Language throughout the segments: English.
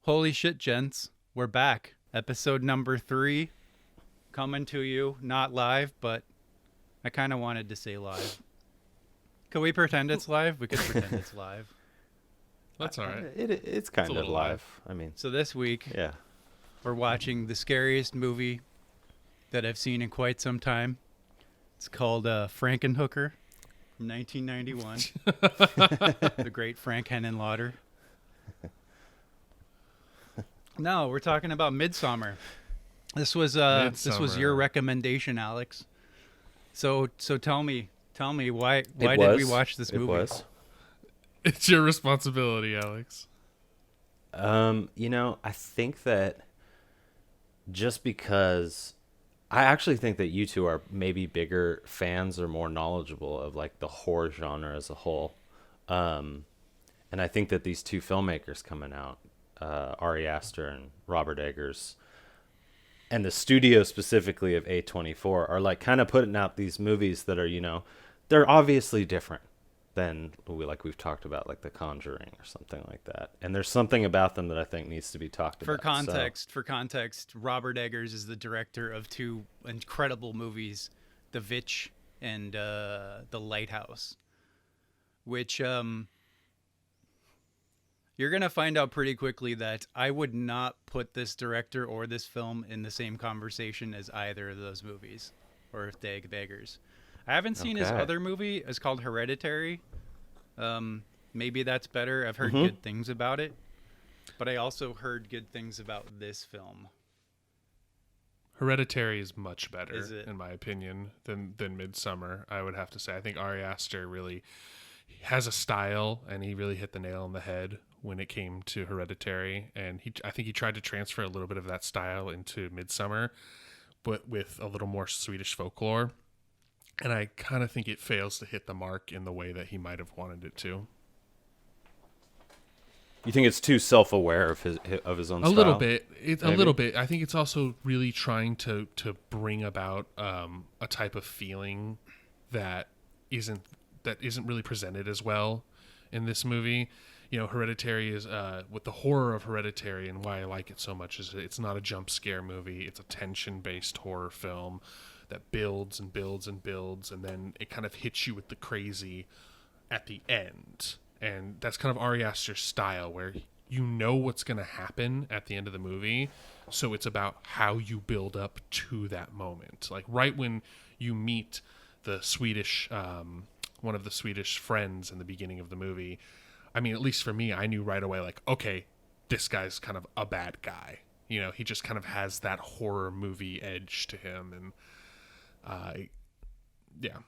Holy shit, gents. We're back. Episode number 3. Coming to you, not live, but I kind of wanted to say live. Could we pretend it's live? We could pretend it's live. That's all right. It's kind of little live. I mean, So this week, yeah. we're watching the scariest movie that I've seen in quite some time. It's called Frankenhooker from 1991. The great Frank Henenlotter. No, we're talking about Midsommar. This was your recommendation, Alex. So tell me why did we watch this movie? It was. It's your responsibility, Alex. I think that just because I actually think that you two are maybe bigger fans or more knowledgeable of like the horror genre as a whole. And I think that these two filmmakers coming out, Ari Aster and Robert Eggers, and the studio specifically of A24 are like kind of putting out these movies that are, they're obviously different than we've talked about, like The Conjuring or something like that. And there's something about them that I think needs to be talked about. For context, Robert Eggers is the director of two incredible movies, The Witch and The Lighthouse, which you're going to find out pretty quickly that I would not put this director or this film in the same conversation as either of those movies, or the Eggers. I haven't seen his other movie. It's called Hereditary. Maybe that's better. I've heard good things about it. But I also heard good things about this film. Hereditary is much better, in my opinion, than Midsommar, I would have to say. I think Ari Aster really has a style, and he really hit the nail on the head when it came to Hereditary. And I think he tried to transfer a little bit of that style into Midsommar, but with a little more Swedish folklore. And I kind of think it fails to hit the mark in the way that he might have wanted it to. You think it's too self-aware of his own style? A little bit. A little bit. I think it's also really trying to bring about a type of feeling that isn't really presented as well in this movie. Hereditary is with the horror of Hereditary, and why I like it so much is it's not a jump scare movie. It's a tension-based horror film that builds and builds and builds, and then it kind of hits you with the crazy at the end. And that's kind of Ari Aster's style, where you know what's going to happen at the end of the movie, so it's about how you build up to that moment. Like right when you meet the Swedish, one of the Swedish friends in the beginning of the movie, I mean, at least for me, I knew right away, like, okay, this guy's kind of a bad guy. He just kind of has that horror movie edge to him, and yeah.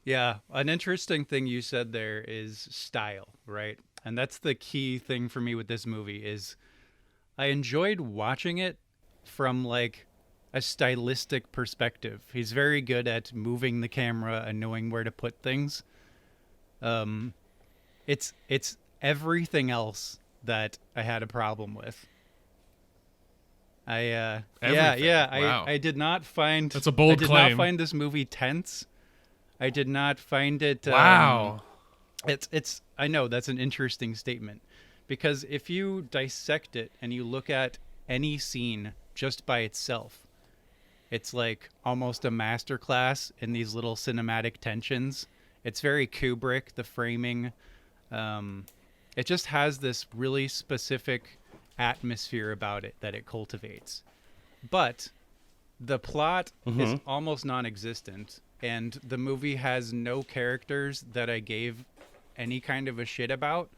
Yeah, an interesting thing you said there is style, right? And that's the key thing for me with this movie is I enjoyed watching it from like a stylistic perspective. He's very good at moving the camera and knowing where to put things. It's everything else that I had a problem with. Wow. I did not find that's a bold claim. I did not find this movie tense. I did not find it. Wow. It's. I know that's an interesting statement, because if you dissect it and you look at any scene just by itself, it's like almost a masterclass in these little cinematic tensions. It's very Kubrick, the framing. It just has this really specific atmosphere about it that it cultivates. But the plot is almost non-existent, and the movie has no characters that I gave any kind of a shit about.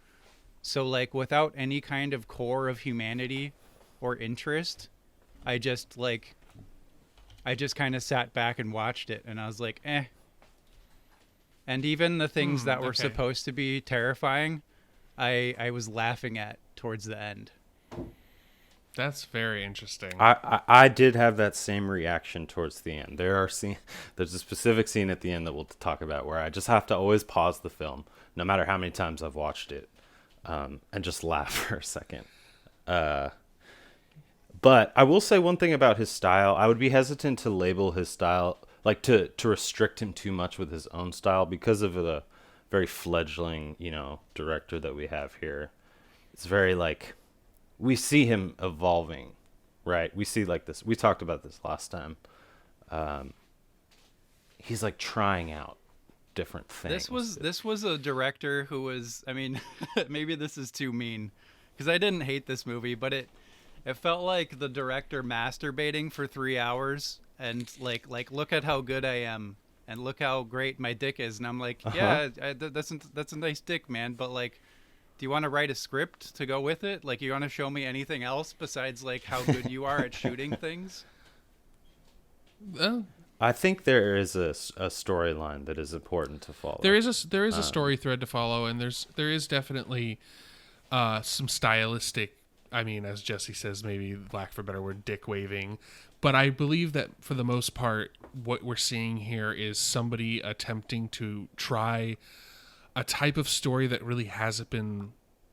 So like without any kind of core of humanity or interest, I just kind of sat back and watched it, and I was like, eh. And even the things that were supposed to be terrifying, I was laughing at towards the end. That's very interesting. I did have that same reaction towards the end. There's a specific scene at the end that we'll talk about where I just have to always pause the film, no matter how many times I've watched it, and just laugh for a second. But I will say one thing about his style. I would be hesitant to label his style, like to restrict him too much with his own style, because of the very fledgling, director that we have here. It's very like we see him evolving, right? We see like this. We talked about this last time. He's like trying out different things. This was a director who was, I mean, maybe this is too mean, because I didn't hate this movie, but it felt like the director masturbating for 3 hours and like look at how good I am and look how great my dick is, and I'm like, yeah, that's a nice dick, man, but like, do you want to write a script to go with it? Like, you want to show me anything else besides like how good you are at shooting things? I think there is a storyline that is important to follow. There is a story thread to follow, and there is definitely some stylistic. I mean, as Jesse says, maybe lack for a better word, dick waving. But I believe that for the most part, what we're seeing here is somebody attempting to try a type of story that really hasn't been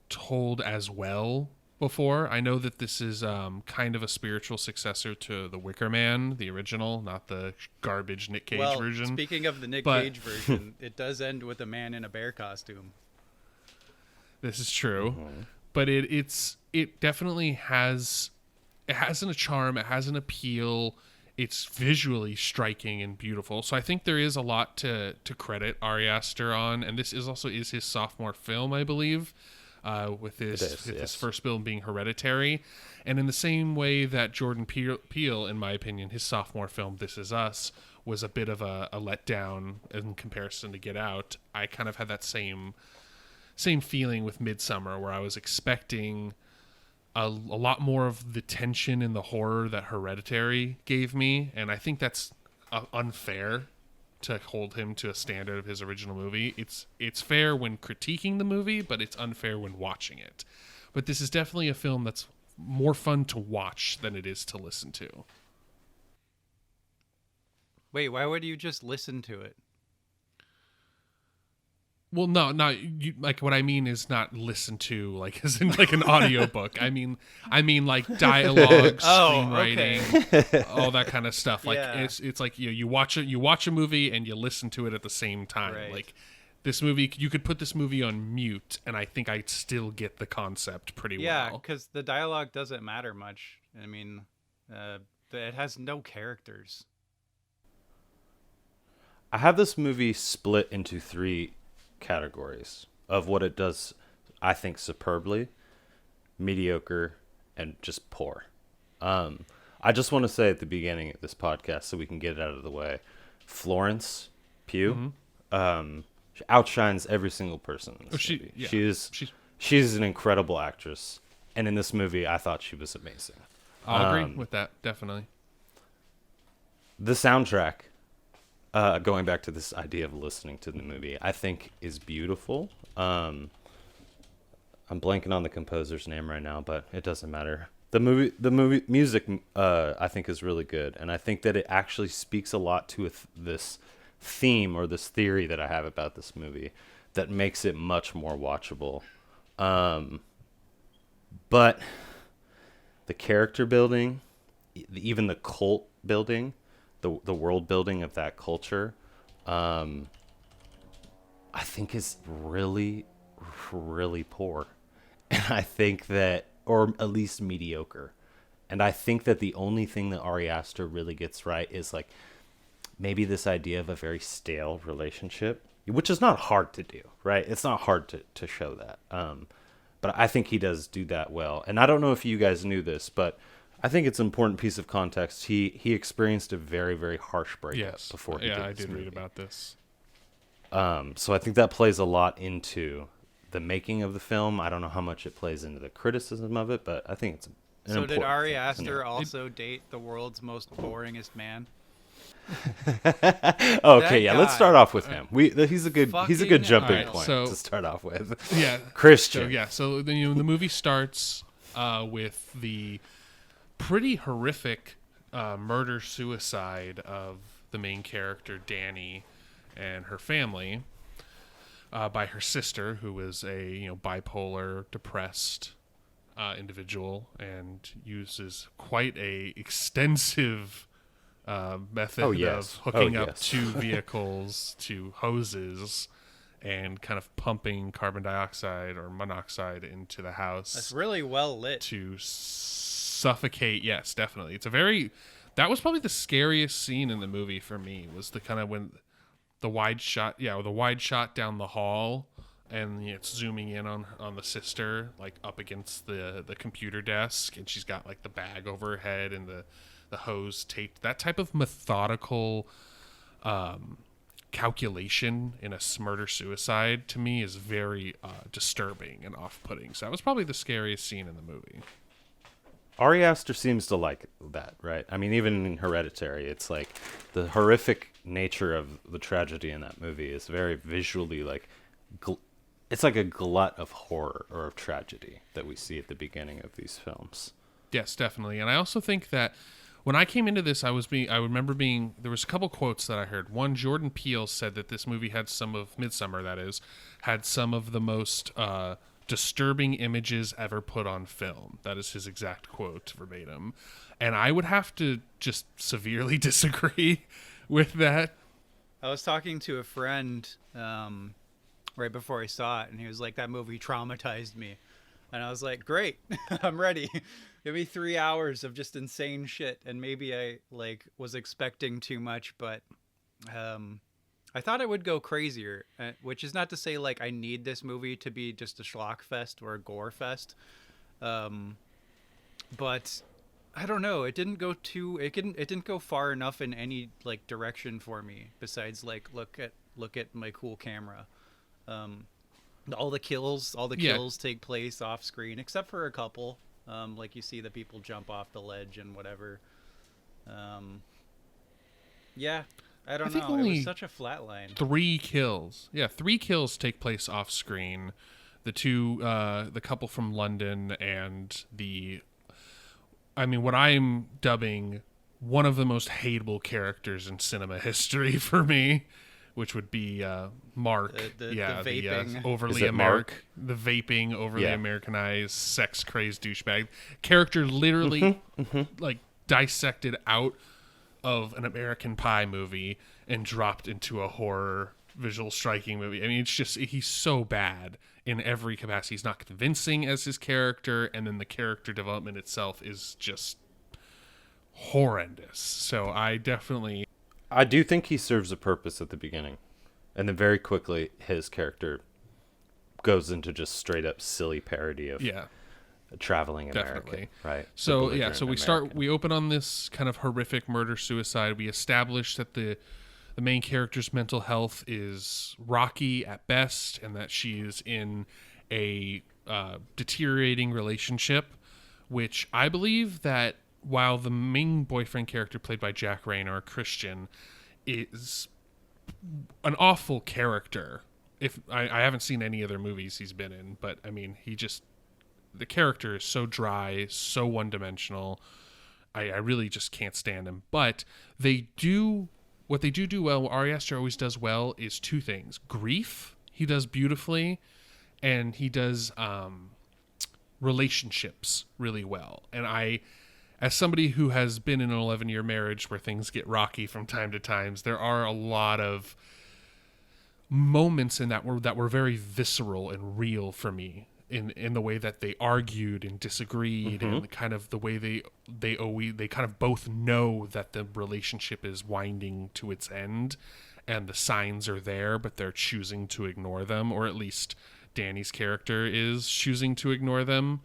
told as well before. I know that this is kind of a spiritual successor to The Wicker Man, the original, not the garbage Nick Cage version. Speaking of the Nick Cage version, it does end with a man in a bear costume. This is true, but it definitely has a charm. It has an appeal. It's visually striking and beautiful. So I think there is a lot to credit Ari Aster on, and this is also his sophomore film, I believe. With his first film being Hereditary. And in the same way that Jordan Peele, in my opinion, his sophomore film, This Is Us, was a bit of a letdown in comparison to Get Out, I kind of had that same feeling with Midsommar, where I was expecting a lot more of the tension and the horror that Hereditary gave me. And I think that's unfair to hold him to a standard of his original movie. It's fair when critiquing the movie, but it's unfair when watching it. But this is definitely a film that's more fun to watch than it is to listen to. Wait, why would you just listen to it? Well, no, like what I mean is not listen to like as in like an audiobook. I mean like dialogue, screenwriting, all that kind of stuff. Like it's like you watch a movie and you listen to it at the same time. Right. Like this movie, you could put this movie on mute, and I think I'd still get the concept pretty well. Yeah, because the dialogue doesn't matter much. I mean, it has no characters. I have this movie split into 3 categories of what it does, I think, superbly, mediocre, and just poor. I just want to say at the beginning of this podcast, so we can get it out of the way, Florence Pugh she outshines every single person in this movie. Yeah. She's an incredible actress, and in this movie, I thought she was amazing. I'll agree with that, definitely. The soundtrack, going back to this idea of listening to the movie, I think is beautiful. I'm blanking on the composer's name right now, but it doesn't matter. The movie music, I think is really good, and I think that it actually speaks a lot to this theme or this theory that I have about this movie that makes it much more watchable. But the character building, even the cult building, the world building of that culture, I think is really, really poor. And I think that, or at least mediocre. And I think that the only thing that Ari Aster really gets right is like maybe this idea of a very stale relationship, which is not hard to do, right? It's not hard to show that. But I think he does do that well. And I don't know if you guys knew this, but I think it's an important piece of context. He experienced a very, very harsh breakup before he did this I did movie. read about this. So I think that plays a lot into the making of the film. I don't know how much it plays into the criticism of it, but I think it's an important did Ari thing. Aster also date the world's most boringest man? Okay, yeah, let's start off with him. He's a good jumping point to start off with. Yeah, Christian. So then the movie starts with the pretty horrific murder suicide of the main character Danny and her family by her sister, who is a bipolar, depressed individual, and uses quite a extensive method of hooking up 2 vehicles to hoses and kind of pumping carbon dioxide or monoxide into the house. That's really well lit. To suffocate. Yes, definitely. That was probably the scariest scene in the movie for me, was the kind of when the wide shot down the hall, and it's zooming in on the sister, like up against the computer desk, and she's got like the bag over her head and the hose taped. That type of methodical calculation in a murder-suicide, to me, is very disturbing and off-putting. So that was probably the scariest scene in the movie. Ari Aster seems to like that, right? I mean, even in Hereditary, it's like the horrific nature of the tragedy in that movie is very visually like, it's like a glut of horror or of tragedy that we see at the beginning of these films. Yes, definitely. And I also think that when I came into this, I remember there was a couple quotes that I heard. One, Jordan Peele said that this movie had Midsommar, that is, had some of the most disturbing images ever put on film. That is his exact quote, verbatim. And I would have to just severely disagree with that. I was talking to a friend right before I saw it, and he was like, that movie traumatized me. And I was like, great, I'm ready. Give me 3 hours of just insane shit. And maybe I was expecting too much, but I thought it would go crazier, which is not to say I need this movie to be just a schlock fest or a gore fest. But I don't know. It didn't go it didn't go far enough in any direction for me besides look at my cool camera. All the kills take place off screen, except for a couple. You see the people jump off the ledge and whatever. Yeah, I don't know. It was such a flat line. 3 kills. Yeah, 3 kills take place off screen. The couple from London and what I'm dubbing one of the most hateable characters in cinema history for me, which would be Mark. The vaping. The vaping, overly Americanized, sex-crazed douchebag. Character literally dissected out of an American Pie movie and dropped into a horror visual striking movie. I mean, it's just, he's so bad in every capacity. He's not convincing as his character, and then the character development itself is just horrendous. So I do think he serves a purpose at the beginning, and then very quickly his character goes into just straight up silly parody of traveling America, right? So we open on this kind of horrific murder suicide. We establish that the main character's mental health is rocky at best, and that she is in a deteriorating relationship, which I believe that while the main boyfriend character, played by Jack Reynor, Christian, is an awful character. If I haven't seen any other movies he's been in, but I mean, the character is so dry, so one-dimensional. I really just can't stand him. But what they do well, what Ari Aster always does well, is 2 things. Grief, he does beautifully, and he does relationships really well. And as somebody who has been in an 11-year marriage where things get rocky from time to time, there are a lot of moments in that were very visceral and real for me, in the way that they argued and disagreed, and kind of the way they kind of both know that the relationship is winding to its end, and the signs are there, but they're choosing to ignore them, or at least Danny's character is choosing to ignore them.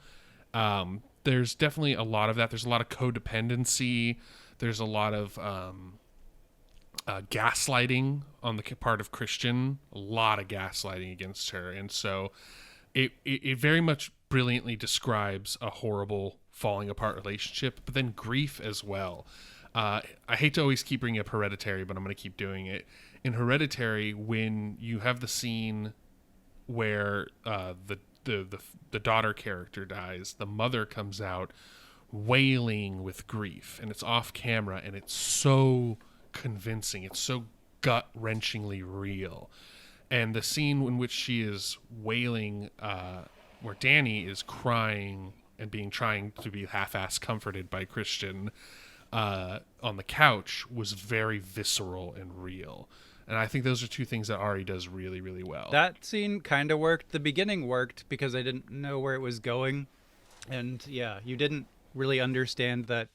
There's definitely a lot of that. There's a lot of codependency. There's a lot of gaslighting on the part of Christian. A lot of gaslighting against her. And so it very much brilliantly describes a horrible falling apart relationship, but then grief as well. I hate to always keep bringing up Hereditary, but I'm going to keep doing it. In Hereditary, when you have the scene where the daughter character dies, the mother comes out wailing with grief, and it's off camera, and it's so convincing. It's so gut-wrenchingly real. And the scene in which she is wailing, where Danny is crying and trying to be half-assed comforted by Christian on the couch, was very visceral and real. And I think those are two things that Ari does really, really well. That scene kind of worked. The beginning worked because I didn't know where it was going. And yeah, you didn't really understand that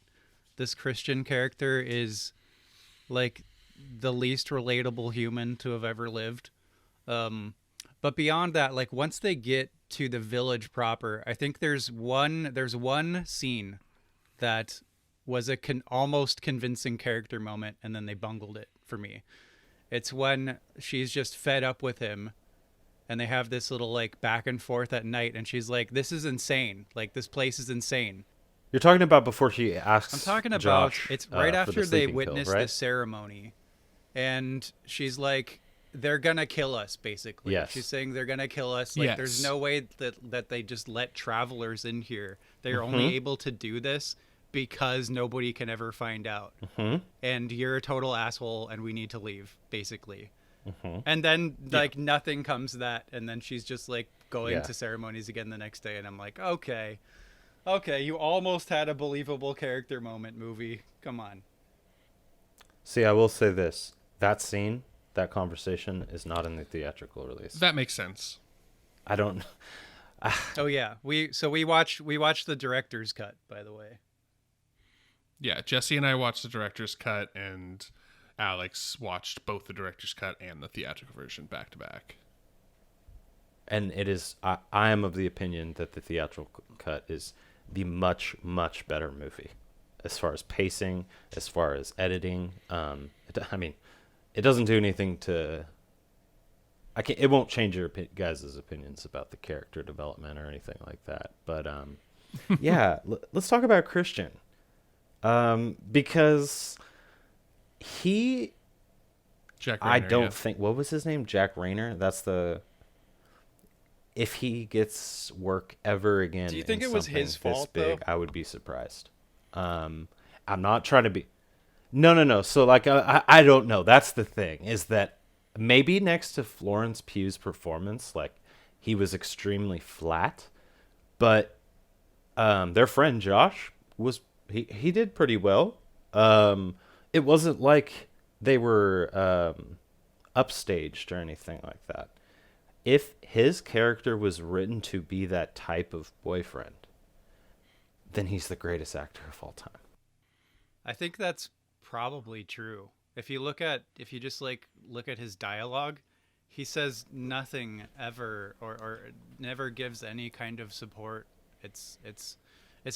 this Christian character is like the least relatable human to have ever lived. But beyond that, like once they get to the village proper, I think there's one scene that was a almost convincing character moment, and then they bungled it for me. It's when she's just fed up with him, and they have this little like back and forth at night, and she's like, "This is insane. Like this place is insane." You're talking about before she asks. I'm talking about Josh, it's right after the they sleeping witness pill, right? the ceremony, and she's like, "They're gonna kill us." Basically, Yes. she's saying they're gonna kill us. Like, Yes. there's no way that they just let travelers in here. They're only able to do this because nobody can ever find out. And you're a total asshole, and we need to leave, basically. And then like nothing comes of that, and then she's just like going to ceremonies again the next day, and I'm like, okay, you almost had a believable character moment, movie. Come on. See, I will say this: that scene, that conversation, is not in the theatrical release. That makes sense. I don't. Oh yeah, we watched the director's cut, by the way. Yeah, Jesse and I watched the director's cut, and Alex watched both the director's cut and the theatrical version back to back. And it is. I am of the opinion that the theatrical cut is the much, much better movie, as far as pacing, as far as editing. I mean, it doesn't do anything to. It won't change your guys' opinions about the character development or anything like that. But yeah, let's talk about Christian. Because Jack I Rayner, don't yeah. think, what was his name? Jack Rayner? If he gets work ever again. Do you think in it was something his fault, this big, though? I would be surprised. I'm not trying to be. No. So like, I don't know. That's the thing, is that maybe next to Florence Pugh's performance, like he was extremely flat, but their friend Josh he did pretty well. It wasn't like they were upstaged or anything like that. If his character was written to be that type of boyfriend, then he's the greatest actor of all time. I think that's probably true. If you just like look at his dialogue, he says nothing ever or never gives any kind of support. It's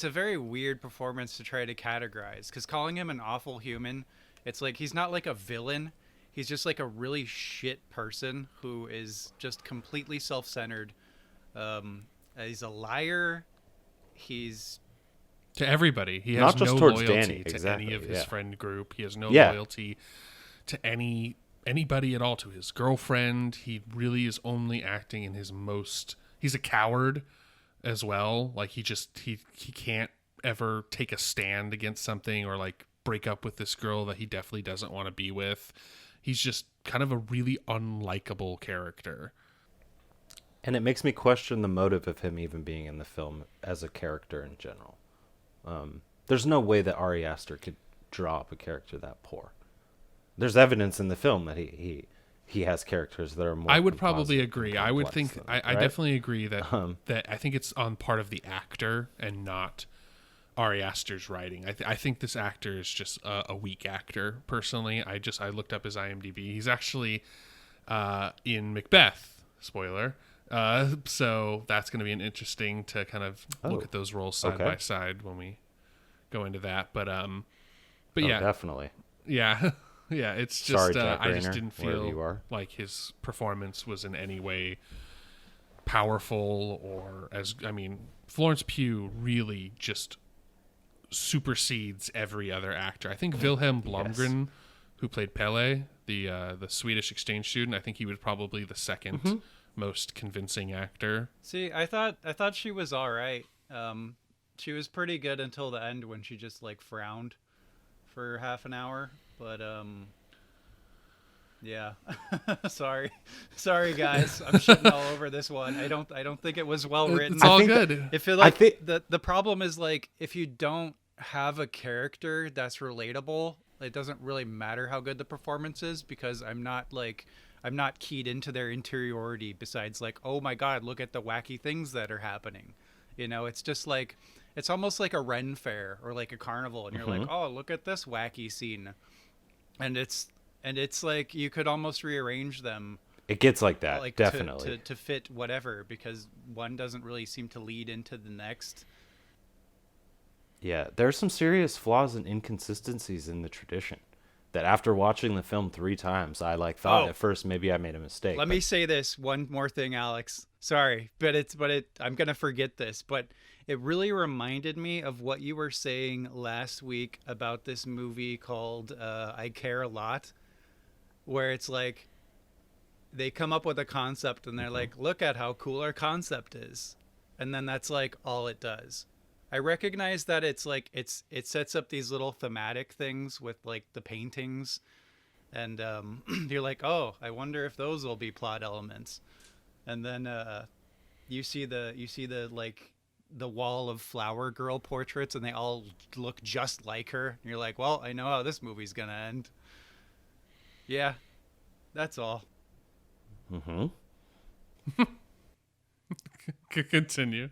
a very weird performance to try to categorize, because calling him an awful human, it's like he's not like a villain. He's just like a really shit person who is just completely self-centered. He's a liar. He's To everybody. He Not has just no towards loyalty Danny, to exactly, any of his yeah. friend group. He has no Yeah. loyalty to anybody at all, to his girlfriend. He really is only acting in his most... He's a coward as well. Like he can't ever take a stand against something or like break up with this girl that he definitely doesn't want to be with. He's just kind of a really unlikable character. And it makes me question the motive of him even being in the film as a character in general. There's no way that Ari Aster could draw up a character that poor. There's evidence in the film that he has characters that are more. I would probably composite agree. and I would complex think than I that, right? definitely agree that that I think it's on part of the actor and not Ari Aster's writing. I think this actor is just a weak actor. Personally, I looked up his IMDb. He's actually in Macbeth. Spoiler. So that's going to be an interesting to kind of look at those roles side by side when we go into that. But yeah, definitely. yeah. Yeah, it's just Sorry, Jack I just Rayner, didn't wherever you feel are. like his performance was in any way powerful or Florence Pugh really just supersedes every other actor. I think Wilhelm Blomgren, who played Pele, the Swedish exchange student, I think he was probably the second most convincing actor. See, I thought she was all right. She was pretty good until the end when she just like frowned for half an hour. But yeah. sorry guys, I'm shitting all over this one. I don't think it was well written. It's all think good. I feel like the problem is like if you don't have a character that's relatable, it doesn't really matter how good the performance is, because I'm not keyed into their interiority, besides like, oh my god, look at the wacky things that are happening. It's just like, it's almost like a Ren fair or like a carnival, and you're like, oh, look at this wacky scene. And it's like you could almost rearrange them, It gets like that, like definitely. to fit whatever, because one doesn't really seem to lead into the next. Yeah, there are some serious flaws and inconsistencies in the tradition that after watching the film 3 times, I like thought Oh, at first maybe I made a mistake. let But me say this one more thing, Alex. Sorry, I'm gonna forget this, but it really reminded me of what you were saying last week about this movie called I Care a Lot, where it's like they come up with a concept and they're like, look at how cool our concept is, and then that's like all it does. I recognize that it's like it sets up these little thematic things with like the paintings, and you're like, oh, I wonder if those will be plot elements. And then you see the like the wall of flower girl portraits, and they all look just like her. And you're like, well, I know how this movie's gonna end. Yeah, that's all. hmm Continue.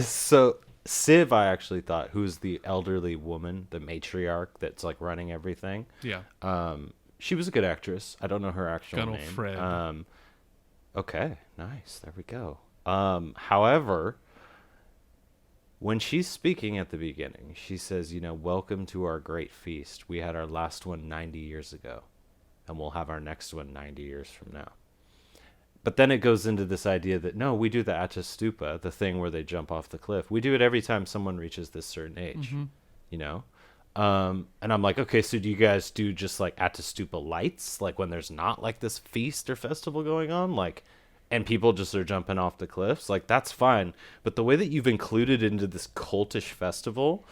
So Civ, I actually thought, who's the elderly woman, the matriarch that's like running everything. Yeah. She was a good actress. I don't know her actual Gunnel name. Fred. Okay, nice. There we go. However, when she's speaking at the beginning, she says, welcome to our great feast. We had our last one 90 years ago, and we'll have our next one 90 years from now. But then it goes into this idea that, no, we do the Atta Stupa, the thing where they jump off the cliff. We do it every time someone reaches this certain age, you know? And I'm like, okay, so do you guys do just like Atta Stupa lights? Like when there's not like this feast or festival going on? Like, and people just are jumping off the cliffs? Like, that's fine. But the way that you've included into this cultish festival,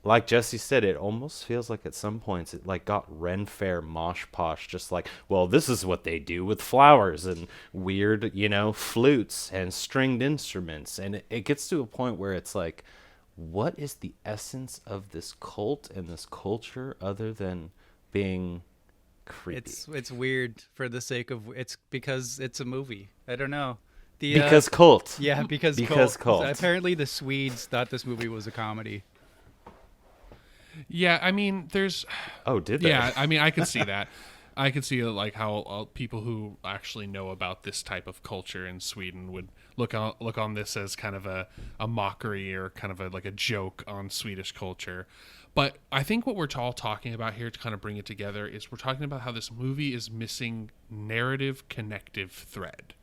like Jesse said, it almost feels like at some points it like got Ren Fair mosh posh, just like, well, this is what they do with flowers and weird, flutes and stringed instruments. And it gets to a point where it's like, what is the essence of this cult and this culture other than being creepy? It's weird for the sake of it's because it's a movie. I don't know. Because cult. Yeah, because cult. Apparently the Swedes thought this movie was a comedy. Yeah, I mean, there's. Oh, did they? Yeah, I mean, I could see that. I could see like how people who actually know about this type of culture in Sweden would look on this as kind of a mockery or kind of like a joke on Swedish culture. But I think what we're all talking about here, to kind of bring it together, is we're talking about how this movie is missing narrative connective thread.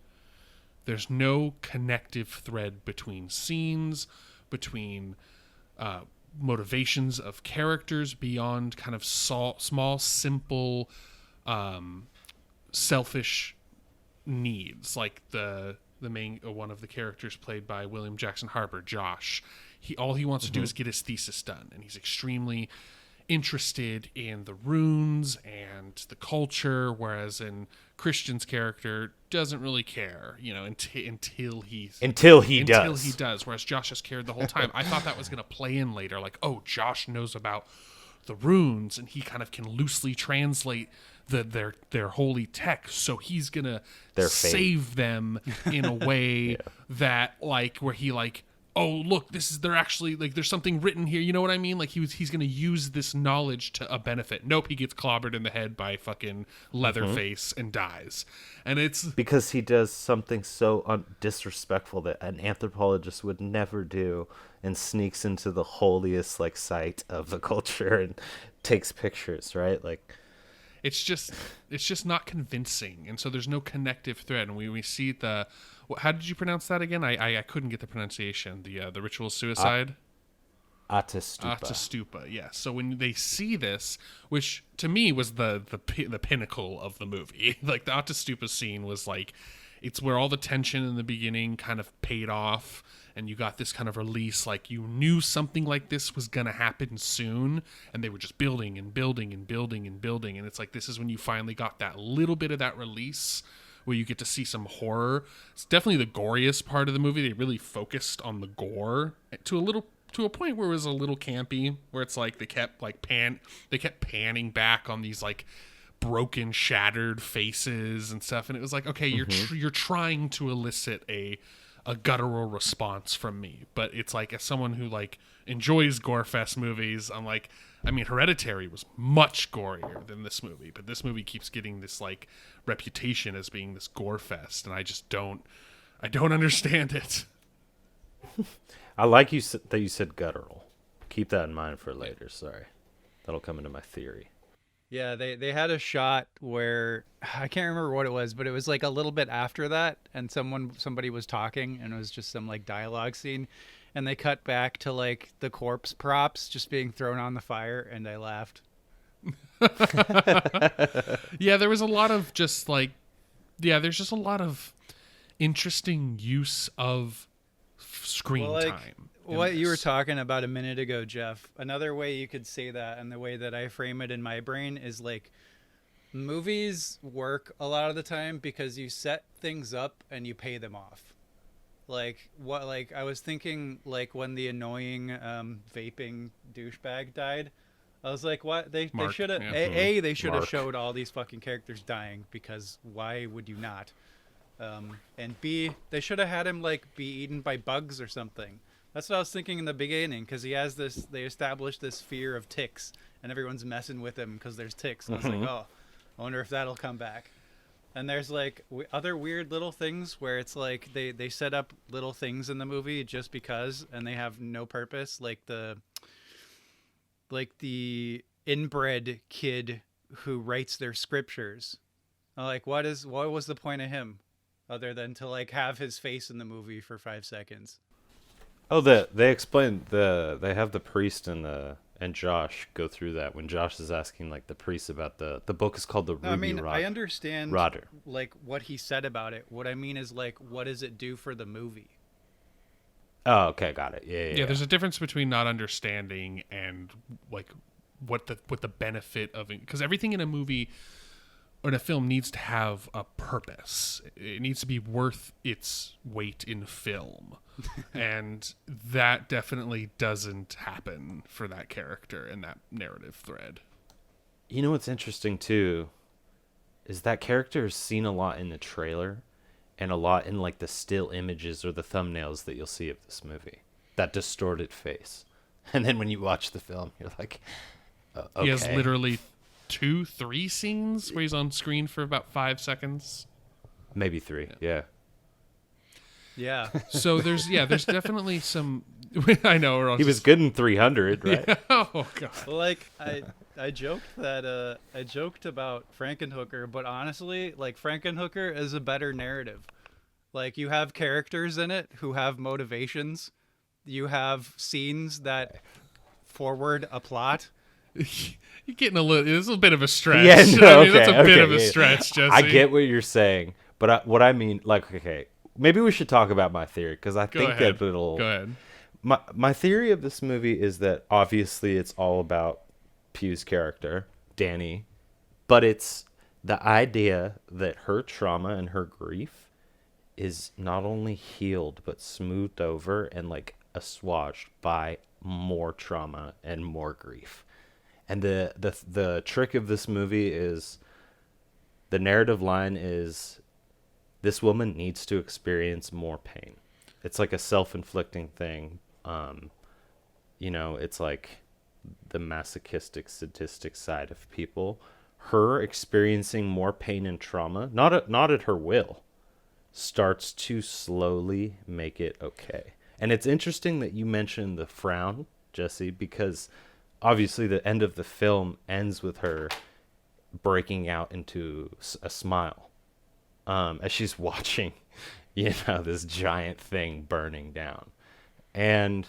There's no connective thread between scenes, between motivations of characters beyond kind of small, simple, selfish needs. Like the main one of the characters played by William Jackson Harper, Josh. All he wants to do is get his thesis done, and he's extremely interested in the runes and the culture, whereas in Christian's character doesn't really care, until he does. Whereas Josh has cared the whole time. I thought that was going to play in later, like, oh, Josh knows about the runes and he kind of can loosely translate their holy text, so he's gonna save them in a way that like where he like, oh look, they're actually like there's something written here, you know what I mean? Like he's gonna use this knowledge to a benefit. Nope, he gets clobbered in the head by fucking Leatherface and dies. And it's because he does something so disrespectful that an anthropologist would never do, and sneaks into the holiest like site of the culture and takes pictures, right? Like it's just not convincing, and so there's no connective thread. And we see how did you pronounce that again? I couldn't get the pronunciation. The ritual suicide. Atta Stupa. Atta Stupa, yes. So when they see this, which to me was the pinnacle of the movie, like the Atta Stupa scene was like, it's where all the tension in the beginning kind of paid off, and you got this kind of release, like you knew something like this was going to happen soon, and they were just building and building and building and building, and it's like this is when you finally got that little bit of that release where you get to see some horror. It's definitely the goriest part of the movie. They really focused on the gore to a little to a point where it was a little campy, where it's like they kept panning back on these like broken, shattered faces and stuff, and it was like, okay, you're trying to elicit a guttural response from me, but it's like, as someone who like enjoys gorefest movies, I'm like, I mean, Hereditary was much gorier than this movie, but this movie keeps getting this like reputation as being this gore fest, and I don't understand it. I like that you said guttural. Keep that in mind for later. Sorry, that'll come into my theory. Yeah, they had a shot where I can't remember what it was, but it was like a little bit after that, and somebody was talking, and it was just some like dialogue scene, and they cut back to like the corpse props just being thrown on the fire, and I laughed. Yeah, there was a lot of just like, there's just a lot of interesting use of screen time. What you were talking about a minute ago, Jeff, another way you could say that, and the way that I frame it in my brain, is like, movies work a lot of the time because you set things up and you pay them off. Like I was thinking, like when the annoying vaping douchebag died, I was like, what? They should have they should have showed all these fucking characters dying, because why would you not? And B, they should have had him like be eaten by bugs or something. That's what I was thinking in the beginning, because he has this. They established this fear of ticks, and everyone's messing with him because there's ticks. And I was like, oh, I wonder if that'll come back. And there's like other weird little things where it's like they set up little things in the movie just because, and they have no purpose. Like the inbred kid who writes their scriptures. I'm like, what was the point of him, other than to like have his face in the movie for 5 seconds? Oh, they explain they have the priest and Josh go through that when Josh is asking like the priest about the book is called the Ruby I understand Rodder. Like what he said about it. What I mean is like, what does it do for the movie? Oh, okay, got it. Yeah. There's a difference between not understanding and like what the benefit of it, because everything in a movie or in a film needs to have a purpose. It needs to be worth its weight in film. And that definitely doesn't happen for that character in that narrative thread. You know what's interesting too is that character is seen a lot in the trailer and a lot in like the still images or the thumbnails that you'll see of this movie. That distorted face. And then when you watch the film, you're like, okay. He has literally 2-3 scenes where he's on screen for about 5 seconds. Maybe 3, yeah. Yeah. So there's definitely some. I know. He was good in 300, right? Yeah. Oh god. Like I joked that I joked about Frankenhooker, but honestly, like Frankenhooker is a better narrative. Like you have characters in it who have motivations. You have scenes that forward a plot. You're getting a little. It's a bit of a stretch. Yeah, no, that's a bit of a stretch, Jesse. I get what you're saying, but what I mean, like, okay, maybe we should talk about my theory, because I think that it'll. Go ahead. My theory of this movie is that obviously it's all about Pugh's character, Danny, but it's the idea that her trauma and her grief is not only healed but smoothed over and like assuaged by more trauma and more grief. And the trick of this movie is, the narrative line is, this woman needs to experience more pain. It's like a self-inflicting thing. It's like the masochistic, sadistic side of people. Her experiencing more pain and trauma, not at her will, starts to slowly make it okay. And it's interesting that you mentioned the frown, Jesse, because obviously the end of the film ends with her breaking out into a smile as she's watching, this giant thing burning down. And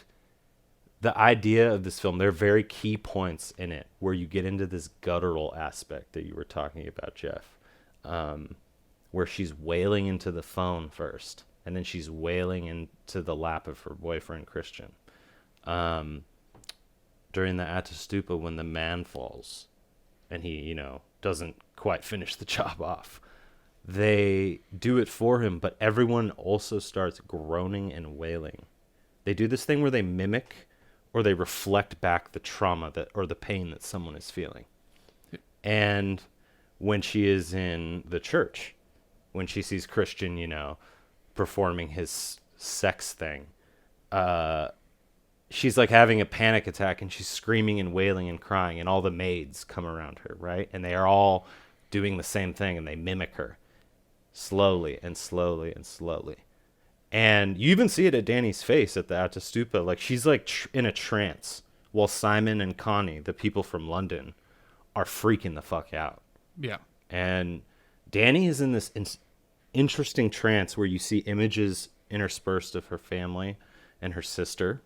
the idea of this film, there are very key points in it where you get into this guttural aspect that you were talking about, Jeff, where she's wailing into the phone first, and then she's wailing into the lap of her boyfriend, Christian. During the Atastupa, when the man falls and he, doesn't quite finish the job off, they do it for him, but everyone also starts groaning and wailing. They do this thing where they mimic or they reflect back the trauma that or the pain that someone is feeling. And when she is in the church, when she sees Christian, performing his sex thing, she's like having a panic attack and she's screaming and wailing and crying, and all the maids come around her, right? And they are all doing the same thing, and they mimic her slowly and slowly and slowly. And you even see it at Danny's face at the Atastupa. Like, she's like in a trance, while Simon and Connie, the people from London, are freaking the fuck out. Yeah. And Danny is in this interesting trance where you see images interspersed of her family and her sister,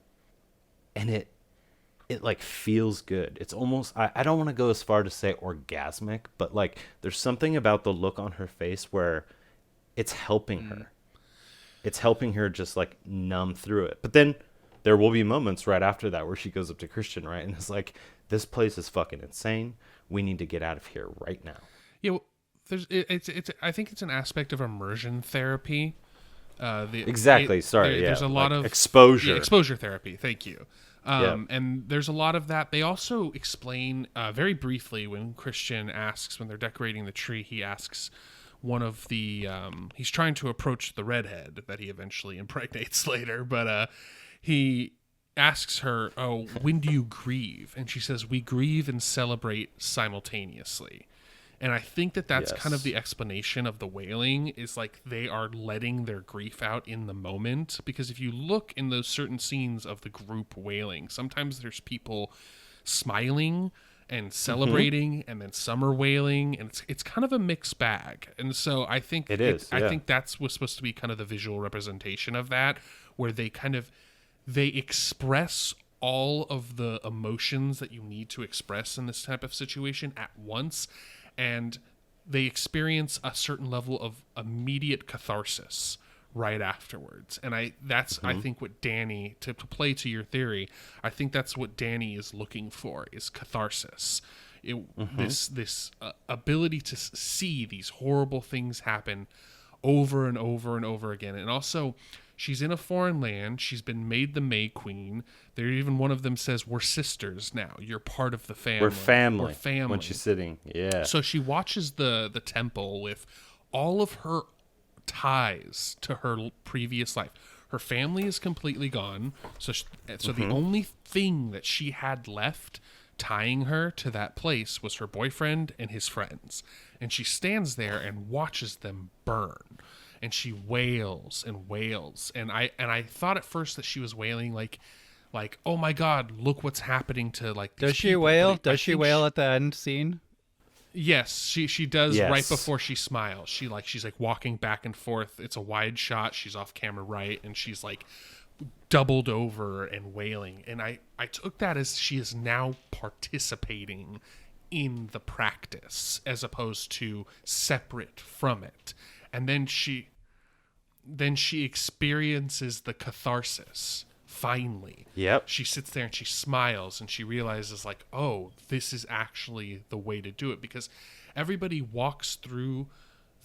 and it like feels good. It's almost, I don't want to go as far to say orgasmic, but like there's something about the look on her face where it's helping her. It's helping her just like numb through it. But then there will be moments right after that where she goes up to Christian, right? And it's like, this place is fucking insane. We need to get out of here right now. Yeah, well, I think it's an aspect of immersion therapy. Exactly. There's a lot of exposure. Yeah, exposure therapy. Thank you. And there's a lot of that. They also explain very briefly when Christian asks, when they're decorating the tree, he asks one of the he's trying to approach the redhead that he eventually impregnates later, but he asks her, "Oh, when do you grieve?" And she says, "We grieve and celebrate simultaneously." And I think that's kind of the explanation of the wailing, is like they are letting their grief out in the moment. Because if you look in those certain scenes of the group wailing, sometimes there's people smiling and celebrating, and then some are wailing, and it's kind of a mixed bag. And so I think I think that's was supposed to be kind of the visual representation of that, where they express all of the emotions that you need to express in this type of situation at once, and they experience a certain level of immediate catharsis right afterwards. And I think what Danny, to play to your theory, I think that's what Danny is looking for, is catharsis. This ability to see these horrible things happen over and over and over again. And also, she's in a foreign land. She's been made the May Queen. There, even one of them says, "We're sisters now. You're part of the family. We're family." We're family. When she's sitting, yeah. So she watches the temple with all of her ties to her previous life. Her family is completely gone. So the only thing that she had left tying her to that place was her boyfriend and his friends. And she stands there and watches them burn. And she wails and wails. And I thought at first that she was wailing like, oh my God, look what's happening to like. Does she wail? Does she wail at the end scene? Yes, she does. Yes. Right before she smiles. She's like walking back and forth. It's a wide shot. She's off camera right, and she's like doubled over and wailing. And I took that as she is now participating in the practice as opposed to separate from it. And then she experiences the catharsis. Finally. Yep. She sits there and she smiles and she realizes like, oh, this is actually the way to do it, because everybody walks through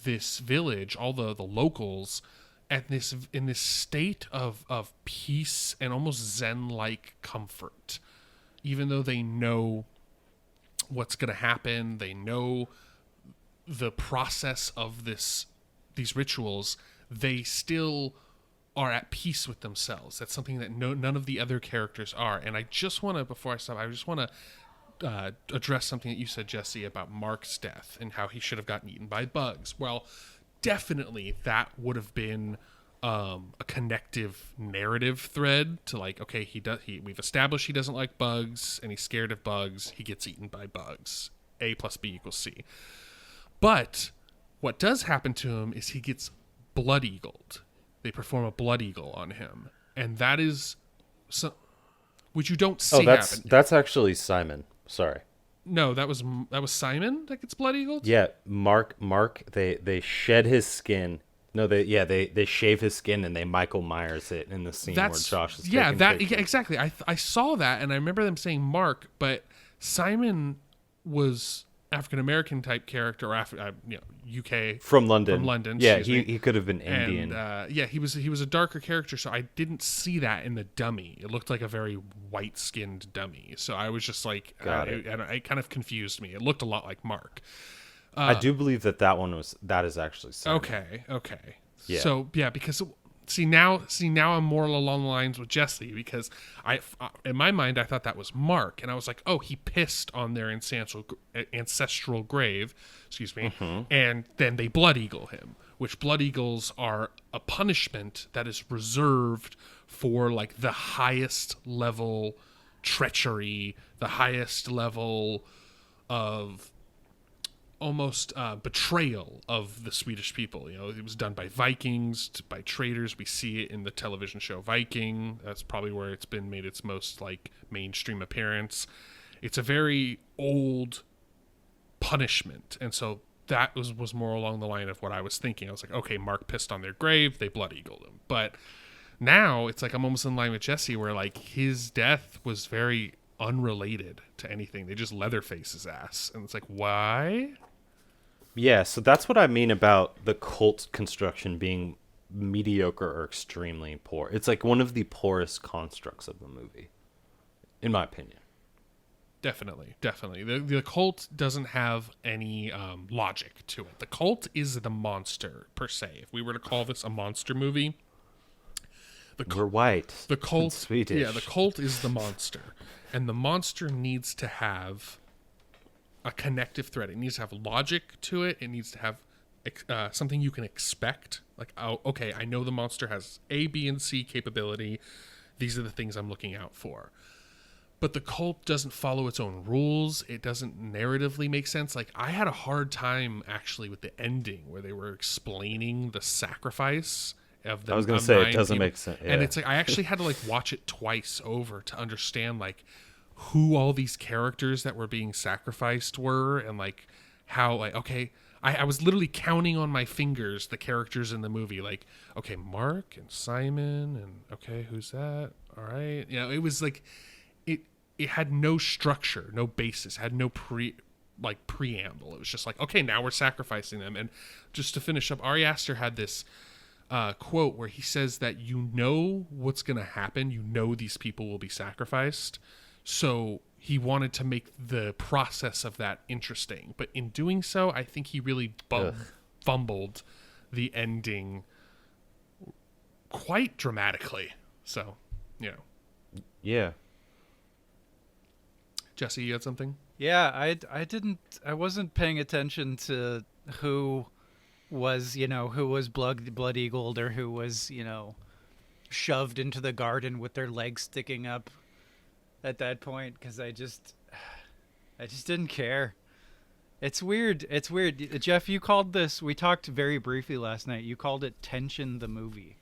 this village, all the locals, in this state of peace and almost Zen-like comfort. Even though they know what's going to happen, they know the process of these rituals, they still are at peace with themselves. That's something that none of the other characters are. And I just want to, before I stop, address something that you said, Jesse, about Mark's death and how he should have gotten eaten by bugs. Well, definitely that would have been a connective narrative thread to like, okay, we've established he doesn't like bugs and he's scared of bugs. He gets eaten by bugs. A plus B equals C. But what does happen to him is he gets blood eagled. They perform a blood eagle on him, and that is which you don't see happen. That's actually Simon. Sorry. No, that was Simon that gets blood eagled. Yeah, Mark. They shed his skin. No, they shave his skin and they Michael Myers it in the scene where Josh is taking pictures. Exactly. I saw that and I remember them saying Mark, but Simon was African American type character, or UK From London. From London. Yeah, excuse me. he could have been Indian. And he was a darker character, so I didn't see that in the dummy. It looked like a very white skinned dummy, so I was just like, it kind of confused me. It looked a lot like Mark. I do believe that is actually okay. Yeah. So yeah, because see now I'm more along the lines with Jesse, because in my mind I thought that was Mark, and I was like, oh, he pissed on their ancestral grave, excuse me, and then they blood eagle him, which blood eagles are a punishment that is reserved for like the highest level treachery, the highest level of almost betrayal of the Swedish people. It was done by Vikings, by traitors. We see it in the television show Viking. That's probably where it's been made its most like mainstream appearance. It's a very old punishment, and so that was more along the line of what I was thinking. I was like, okay, Mark pissed on their grave, they blood eagled him. But now it's like I'm almost in line with Jesse, where like his death was very unrelated to anything. They just Leatherface his ass, and it's like, why? Yeah, so that's what I mean about the cult construction being mediocre or extremely poor. It's like one of the poorest constructs of the movie, in my opinion. Definitely. The cult doesn't have any logic to it. The cult is the monster, per se. If we were to call this a monster movie, we're white. The cult, Swedish. Yeah, the cult is the monster, and the monster needs to have a connective thread. It needs to have logic to it. It needs to have something you can expect. Like, oh, okay, I know the monster has A, B, and C capability. These are the things I'm looking out for. But the cult doesn't follow its own rules. It doesn't narratively make sense. Like, I had a hard time actually with the ending where they were explaining the sacrifice of the. I was going to say it doesn't make sense. Yeah. And it's like I actually had to like watch it twice over to understand like who all these characters that were being sacrificed were, and like how like, okay, I was literally counting on my fingers the characters in the movie. Like, okay, Mark and Simon, and okay, who's that? All right, it was like it had no structure, no basis, had no preamble. It was just like, okay, now we're sacrificing them. And just to finish up, Ari Aster had this quote where he says that what's going to happen. These people will be sacrificed. So he wanted to make the process of that interesting. But in doing so, I think he really fumbled the ending quite dramatically. So, Yeah. Jesse, you had something? Yeah, I wasn't paying attention to who was blood eagled, or who was, shoved into the garden with their legs sticking up at that point, because I just didn't care. It's weird. Jeff, you called this, we talked very briefly last night, you called it tension the movie.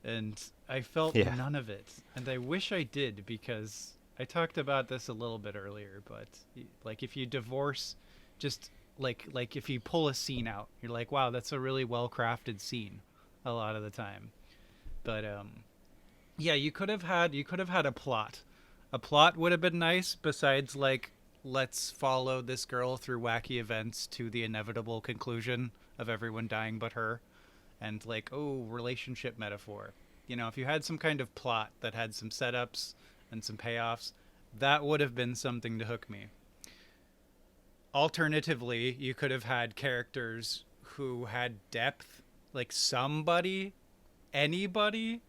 And I felt none of it. And I wish I did, because I talked about this a little bit earlier, but like if you divorce, just like if you pull a scene out, you're like, wow, that's a really well-crafted scene a lot of the time. But you could have had a plot. A plot would have been nice, besides like, let's follow this girl through wacky events to the inevitable conclusion of everyone dying but her, and like, oh, relationship metaphor. If you had some kind of plot that had some setups and some payoffs, that would have been something to hook me. Alternatively, you could have had characters who had depth, like anybody,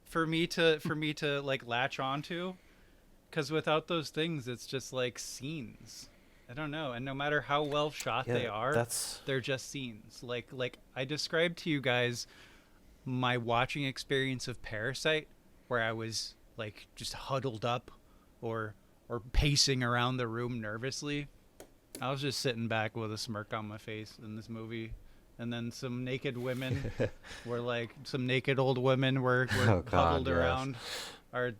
for me to like latch onto, because without those things, it's just like scenes. I don't know, and no matter how well shot they are, they're just scenes. Like I described to you guys my watching experience of Parasite, where I was like just huddled up or pacing around the room nervously. I was just sitting back with a smirk on my face in this movie. And then some naked women some naked old women were huddled around our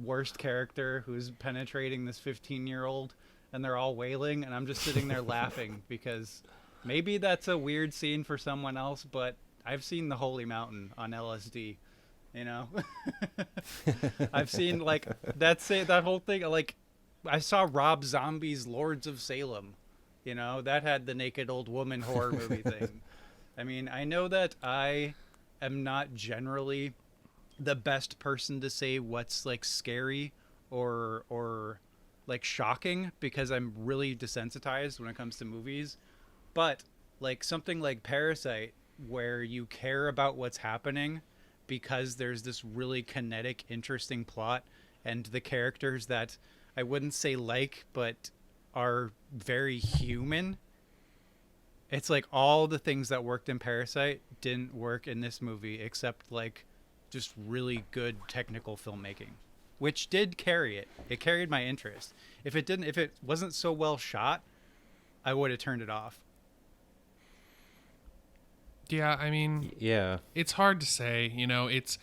worst character, who's penetrating this 15-year-old, and they're all wailing, and I'm just sitting there laughing, because maybe that's a weird scene for someone else, but I've seen The Holy Mountain on LSD. I've seen like that whole thing. Like, I saw Rob Zombie's Lords of Salem You know, that had the naked old woman horror movie thing. I mean, I know that I am not generally the best person to say what's like scary or like shocking, because I'm really desensitized when it comes to movies. But like something like Parasite, where you care about what's happening because there's this really kinetic, interesting plot, and the characters that I wouldn't say like, but are very human. It's like all the things that worked in Parasite didn't work in this movie, except like just really good technical filmmaking, which did carry it. It carried my interest. If it wasn't so well shot, I would have turned it off. Yeah, I mean, Yeah. it's hard to say. You know, it's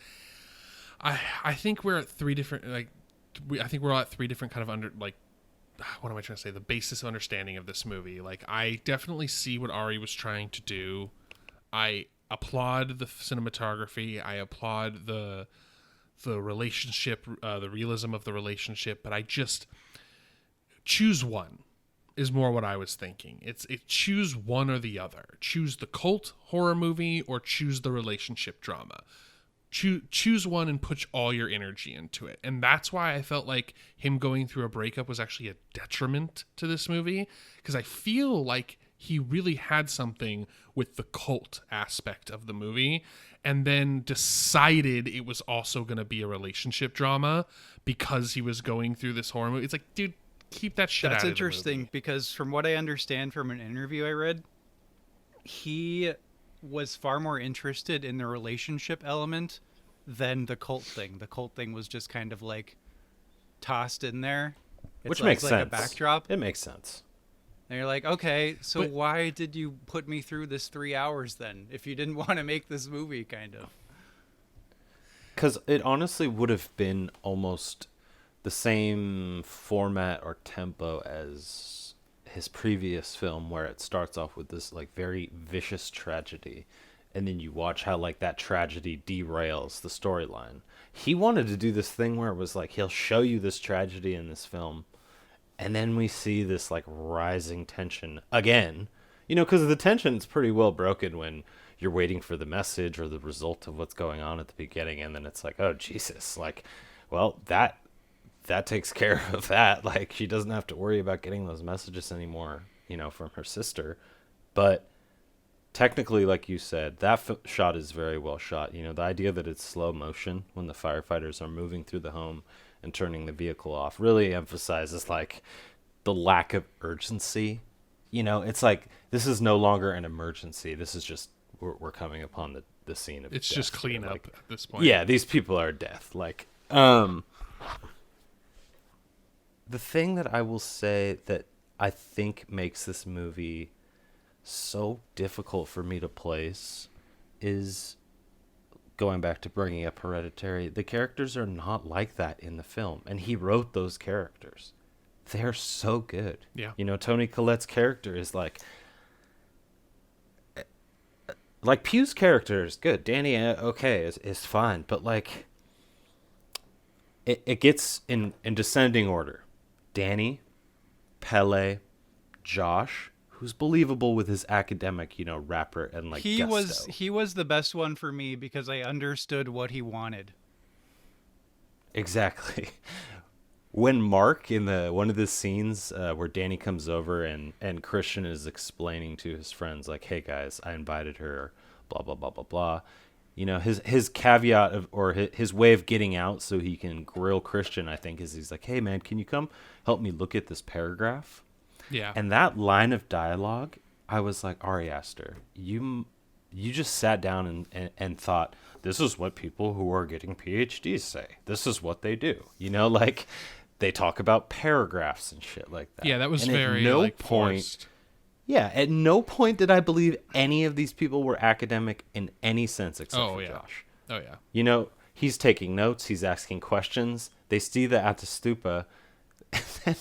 I think we're at three different I think we're all at three different kind of what am I trying to say? The basis of understanding of this movie. Like, I definitely see what Ari was trying to do. I applaud the cinematography. I applaud the relationship, the realism of the relationship. But I just choose one is more what I was thinking. It choose one or the other. Choose the cult horror movie or choose the relationship drama. Choose one and put all your energy into it. And that's why I felt like him going through a breakup was actually a detriment to this movie, because I feel like he really had something with the cult aspect of the movie and then decided it was also going to be a relationship drama because he was going through this horror movie. It's like, dude, keep that shit out of the movie. That's interesting, because from what I understand from an interview I read, he was far more interested in the relationship element than the cult thing. The cult thing was just kind of like tossed in there. Which makes like sense. A backdrop. It makes sense. And you're like, okay, so But why did you put me through this 3 hours then, if you didn't want to make this movie, kind of? Because it honestly would have been almost the same format or tempo as his previous film, where it starts off with this like very vicious tragedy, and then you watch how like that tragedy derails the storyline. He wanted to do this thing where it was like he'll show you this tragedy in this film, and then we see this like rising tension again, you know, because the tension's pretty well broken when you're waiting for the message or the result of what's going on at the beginning, and then it's like, oh Jesus, like, well, that takes care of that. Like, she doesn't have to worry about getting those messages anymore, you know, from her sister. But technically, like you said, that shot is very well shot. You know, the idea that it's slow motion when the firefighters are moving through the home and turning the vehicle off really emphasizes like the lack of urgency. You know, it's like, this is no longer an emergency. This is just, we're coming upon the scene of it's death. just clean up Like, at this point. yeah, these people are death. Like, the thing that I will say that I think makes this movie so difficult for me to place is, going back to bringing up Hereditary, the characters are not like that in the film, and he wrote those characters. They're so good. Yeah. You know, Toni Collette's character is like Pugh's character is good. Danny, okay, is fine, but like it gets in descending order. Danny, Pele, Josh, who's believable with his academic, you know, rapper and like He gusto. was the best one for me because I understood what he wanted. Exactly. When Mark in one of the scenes where Danny comes over and Christian is explaining to his friends like, hey guys, I invited her, blah blah blah blah blah. You know, his caveat or his way of getting out so he can grill Christian, I think, is he's like, hey man, can you come help me look at this paragraph? Yeah. And that line of dialogue, I was like, Ari Aster, you just sat down and thought, this is what people who are getting PhDs say. This is what they do. You know, like, they talk about paragraphs and shit like that. Yeah, that was and very at no like point, forced. yeah, at no point did I believe any of these people were academic in any sense except for Josh. Oh yeah. You know, he's taking notes, he's asking questions. They see the at the stupa, and then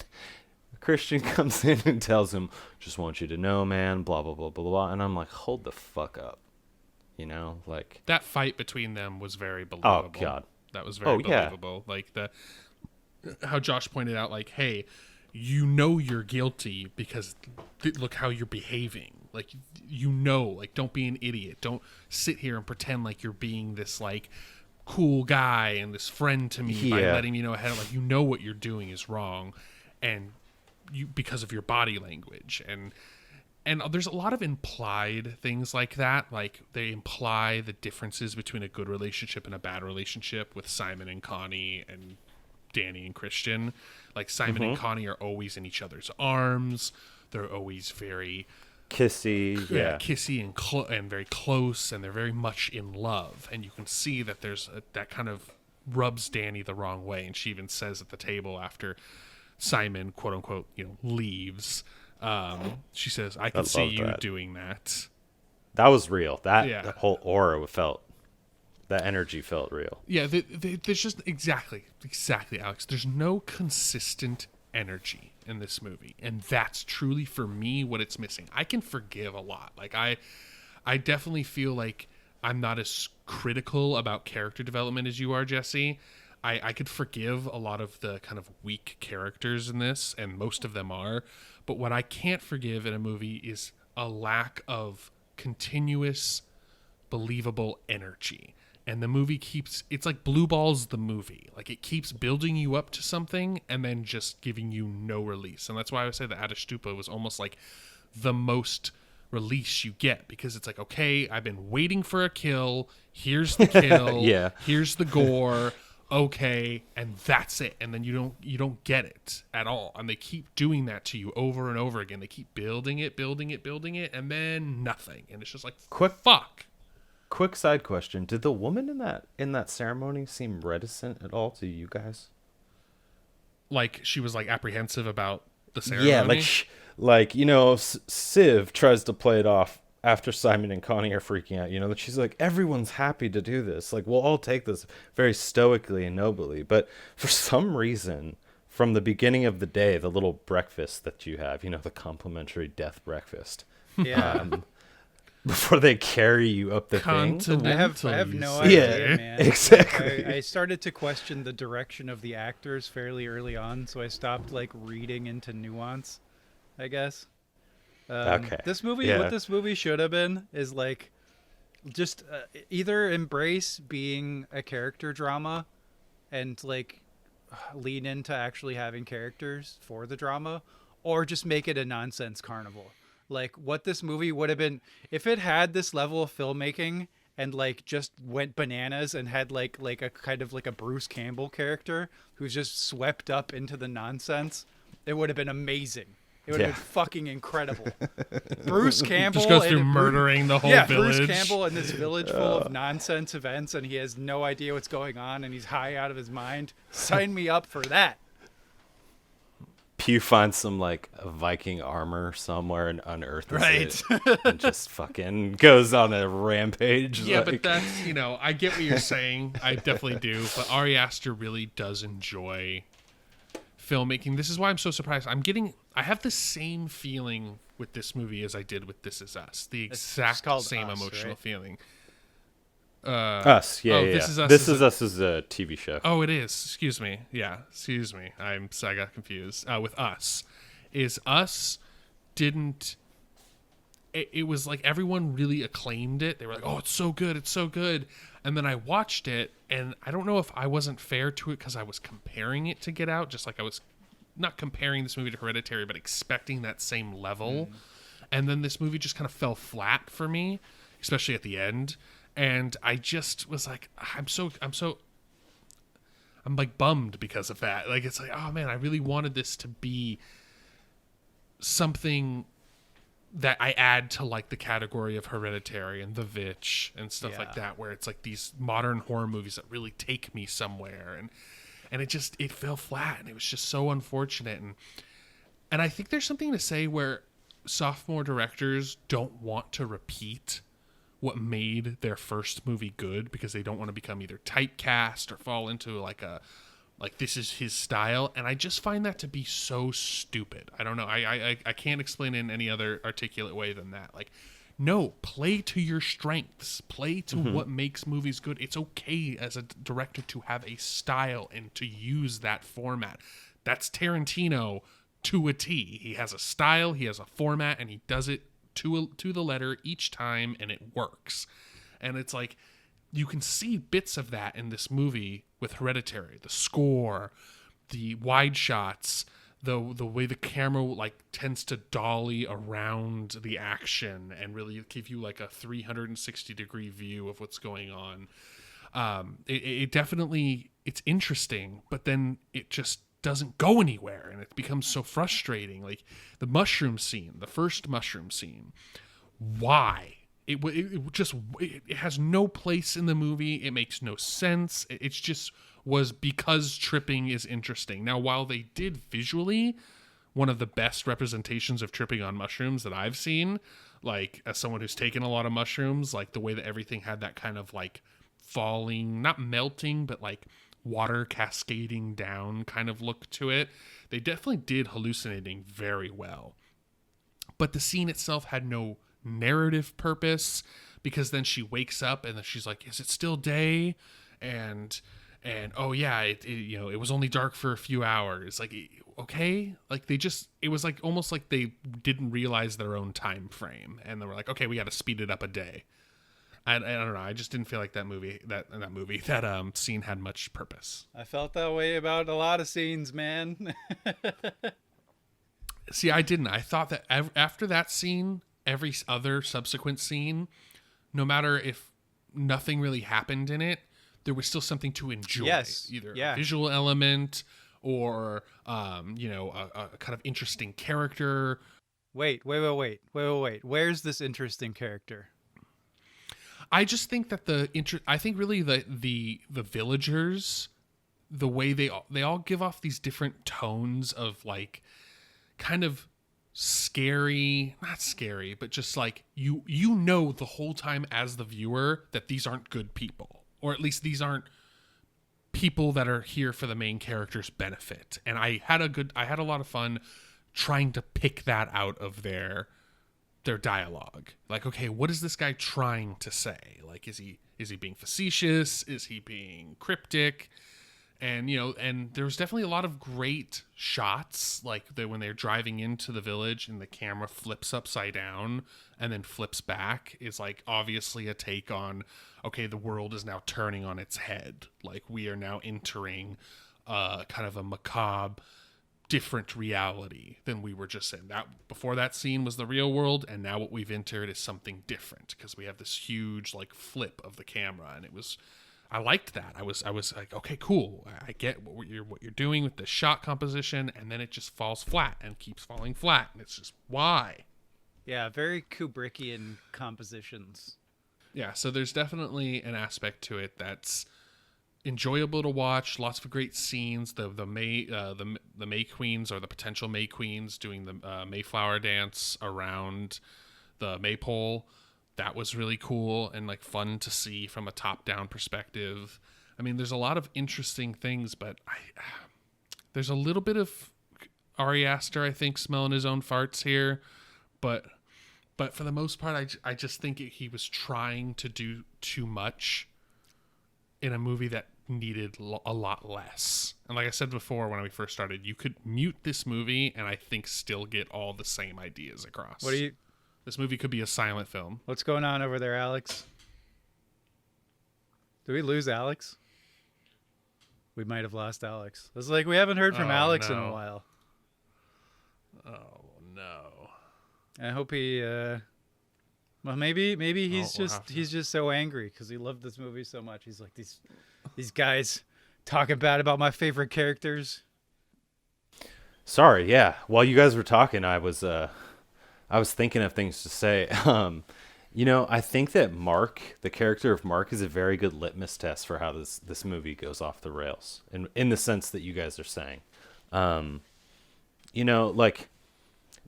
Christian comes in and tells him, just want you to know, man, blah, blah, blah, blah, blah. And I'm like, hold the fuck up. You know, like, That fight between them was very believable. oh God. That was very Oh, yeah. believable. Like how Josh pointed out, like, hey, you know you're guilty because look how you're behaving. Like, like, don't be an idiot. Don't sit here and pretend like you're being this, like, cool guy and this friend to me by letting me know ahead of, like, you know what you're doing is wrong, and because of your body language. And there's a lot of implied things like that. Like, they imply the differences between a good relationship and a bad relationship with Simon and Connie and Danny and Christian. Like, Simon and Connie are always in each other's arms. They're always very kissy, kissy and very close, and they're very much in love. And you can see that there's that kind of rubs Danny the wrong way. And she even says at the table after Simon, quote unquote, leaves, she says, "I can see you doing that." That was real. That whole aura felt. That energy felt real. Yeah, there's just exactly, Alex. There's no consistent energy in this movie, and that's truly for me what it's missing. I can forgive a lot. Like, I definitely feel like I'm not as critical about character development as you are, Jesse. I could forgive a lot of the kind of weak characters in this, and most of them are. But what I can't forgive in a movie is a lack of continuous, believable energy. And the movie it's like Blue Balls the movie. Like, it keeps building you up to something and then just giving you no release. And that's why I would say that Adastupa was almost like the most release you get, because it's like, okay, I've been waiting for a kill. Here's the kill. Here's the gore. Okay, and that's it. And then you don't get it at all. And they keep doing that to you over and over again. They keep building it, and then nothing. And it's just like, Quick side question: did the woman in that ceremony seem reticent at all to you guys? Like, she was like apprehensive about the ceremony. Yeah, Civ tries to play it off after Simon and Connie are freaking out. That she's like, everyone's happy to do this. Like, we'll all take this very stoically and nobly. But for some reason, from the beginning of the day, the little breakfast that you have, the complimentary death breakfast. Yeah. Before they carry you up the thing. I have no idea, man. Exactly. I started to question the direction of the actors fairly early on, so I stopped reading into nuance, I guess. Okay. This movie, what this movie should have been is just either embrace being a character drama and lean into actually having characters for the drama, or just make it a nonsense carnival. What this movie would have been if it had this level of filmmaking and just went bananas and had a kind of a Bruce Campbell character who's just swept up into the nonsense, it would have been amazing. It would have been fucking incredible. Bruce Campbell just goes through murdering the whole village. Bruce Campbell in this village full of nonsense events, and he has no idea what's going on, and he's high out of his mind. Sign me up for that. Pew finds some Viking armor somewhere and unearths it, and just fucking goes on a rampage. Yeah, but that's I get what you're saying. I definitely do. But Ari Aster really does enjoy filmmaking. This is why I'm so surprised. I have the same feeling with this movie as I did with This Is Us. The exact same emotional feeling. Us, yeah. This Is Us. This Is Us is a TV show. Oh, it is. Excuse me. Yeah, excuse me. I got confused. With Us, didn't. It was like everyone really acclaimed it. They were like, "Oh, it's so good, it's so good." And then I watched it, and I don't know if I wasn't fair to it because I was comparing it to Get Out, just like I was not comparing this movie to Hereditary, but expecting that same level. And then this movie just kind of fell flat for me, especially at the end. And I just was like, I'm bummed because of that. It's like, oh man, I really wanted this to be something that I add to the category of Hereditary and The Vitch and stuff like that, where it's these modern horror movies that really take me somewhere. And it fell flat, and it was just so unfortunate. And I think there's something to say where sophomore directors don't want to repeat what made their first movie good because they don't want to become either typecast or fall into this is his style. And I just find that to be so stupid. I don't know. I can't explain it in any other articulate way than that. No, play to your strengths. Play to what makes movies good. It's okay as a director to have a style and to use that format. That's Tarantino. to a T. He has a style, he has a format, and he does it to the letter each time, and it works. And it's like, you can see bits of that in this movie with Hereditary. The score, the wide shots, the way the camera like tends to dolly around the action and really give you like a 360-degree view of what's going on. It definitely, it's interesting, but then it just doesn't go anywhere, and it becomes so frustrating. Like the mushroom scene, the first mushroom scene, why? It has no place in the movie. It makes no sense. It's just was because tripping is interesting. Now, while they did visually one of the best representations of tripping on mushrooms that I've seen, like as someone who's taken a lot of mushrooms, like the way that everything had that kind of like falling, not melting, but like water cascading down kind of look to it. They definitely did hallucinating very well. But the scene itself had no narrative purpose, because then she wakes up and then she's like, is it still day? And oh yeah, it was only dark for a few hours. Like, okay, like it was like almost like they didn't realize their own time frame, and they were like, okay, we got to speed it up a day. I don't know. I just didn't feel like that scene had much purpose. I felt that way about a lot of scenes, man. See, I didn't. I thought that after that scene, every other subsequent scene, no matter if nothing really happened in it, there was still something to enjoy. Yes. Either Yeah. a visual element or, a kind of interesting character. Wait. Where's this interesting character? I just think that I think really the villagers, the way they all give off these different tones of like kind of not scary, but just like you know the whole time as the viewer that these aren't good people, or at least these aren't people that are here for the main character's benefit. And I had a lot of fun trying to pick that out of their dialogue. Like, okay, what is this guy trying to say? Like, is he being facetious? Is he being cryptic? And and there's definitely a lot of great shots, like when they're driving into the village and the camera flips upside down and then flips back, is like obviously a take on, okay, the world is now turning on its head. Like, we are now entering kind of a macabre, different reality than we were just in. That before that scene was the real world, and now what we've entered is something different, because we have this huge like flip of the camera, and I liked that. I was like, okay, cool. I get what you're doing with the shot composition, and then it just falls flat and keeps falling flat, and it's just why. Yeah, very Kubrickian compositions. Yeah, so there's definitely an aspect to it that's enjoyable to watch. Lots of great scenes. The May Queens, or the potential May Queens, doing the Mayflower dance around the maypole. That was really cool and like fun to see from a top-down perspective. I mean, there's a lot of interesting things, but there's a little bit of Ari Aster, I think, smelling his own farts here. But for the most part, I just think he was trying to do too much in a movie that needed a lot less. And like I said before, when we first started, you could mute this movie and I think still get all the same ideas across. This movie could be a silent film. What's going on over there, Alex? Did we lose Alex? We might have lost Alex. It's like we haven't heard from Alex in a while. Oh no. I hope he well, maybe he's just so angry because he loved this movie so much. He's like, these guys talking bad about my favorite characters. Sorry, yeah. While you guys were talking, I was thinking of things to say. I think that Mark, the character of Mark, is a very good litmus test for how this movie goes off the rails, in the sense that you guys are saying. Like,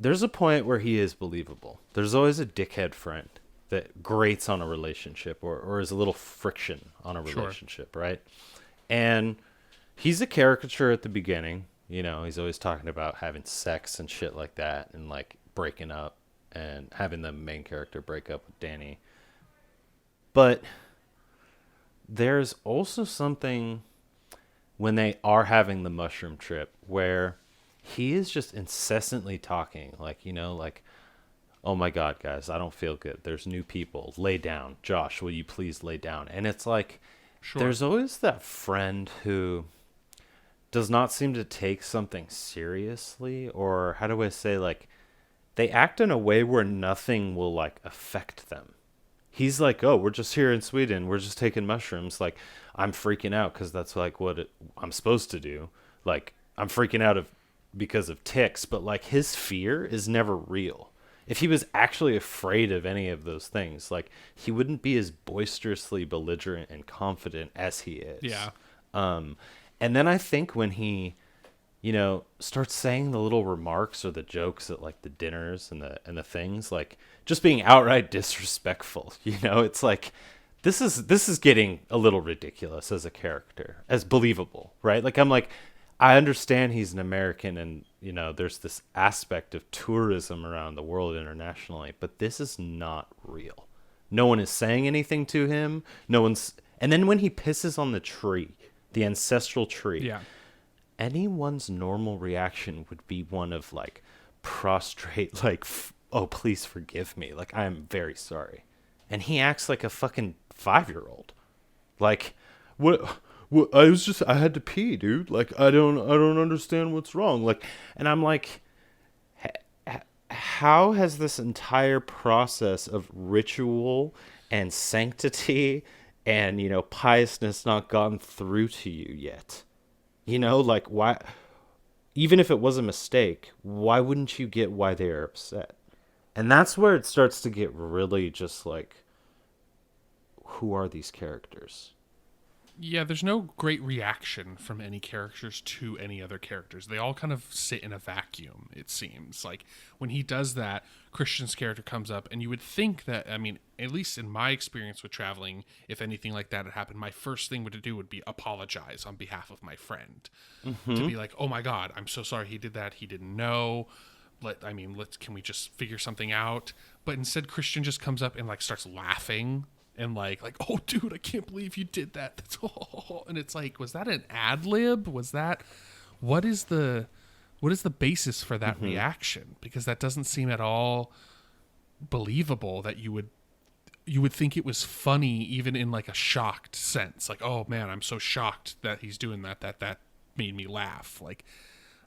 there's a point where he is believable. There's always a dickhead friend that grates on a relationship or is a little friction on a relationship, sure. Right? And he's a caricature at the beginning. He's always talking about having sex and shit like that, and like breaking up and having the main character break up with Danny. But there's also something when they are having the mushroom trip where he is just incessantly talking, like, like, oh my God, guys, I don't feel good. There's new people. Lay down. Josh, will you please lay down? And it's like, Sure. there's always that friend who does not seem to take something seriously, or how do I say, like, they act in a way where nothing will, like, affect them. He's like, oh, we're just here in Sweden. We're just taking mushrooms. Like, I'm freaking out because that's, like, I'm supposed to do. Like, I'm freaking out because of ticks, but, like, his fear is never real. If he was actually afraid of any of those things, like, he wouldn't be as boisterously belligerent and confident as he is. Yeah. And then I think when he, starts saying the little remarks or the jokes at, like, the dinners and the things, like, just being outright disrespectful, it's like, this is getting a little ridiculous as a character, as believable, right? Like, I'm like, I understand he's an American and, there's this aspect of tourism around the world internationally, but this is not real. No one is saying anything to him. And then when he pisses on the tree, the ancestral tree, Yeah. anyone's normal reaction would be one of, like, prostrate, like, oh, please forgive me. Like, I am very sorry. And he acts like a fucking 5-year-old. Like, what? I had to pee, dude. Like, I don't understand what's wrong. Like, and I'm like, how has this entire process of ritual and sanctity and, piousness not gone through to you yet? Like, why, even if it was a mistake, why wouldn't you get why they are upset? And that's where it starts to get really just like, who are these characters? Yeah, there's no great reaction from any characters to any other characters. They all kind of sit in a vacuum, it seems. Like, when he does that, Christian's character comes up, and you would think that, at least in my experience with traveling, if anything like that had happened, my first thing would be apologize on behalf of my friend. Mm-hmm. To be like, oh my God, I'm so sorry he did that. He didn't know. Can we just figure something out? But instead, Christian just comes up and, like, starts laughing. And like, oh, dude, I can't believe you did that. That's and it's like, was that an ad lib? What is the basis for that reaction? Because that doesn't seem at all believable. That you would think it was funny, even in, like, a shocked sense. Like, oh man, I'm so shocked that he's doing that. That made me laugh. Like,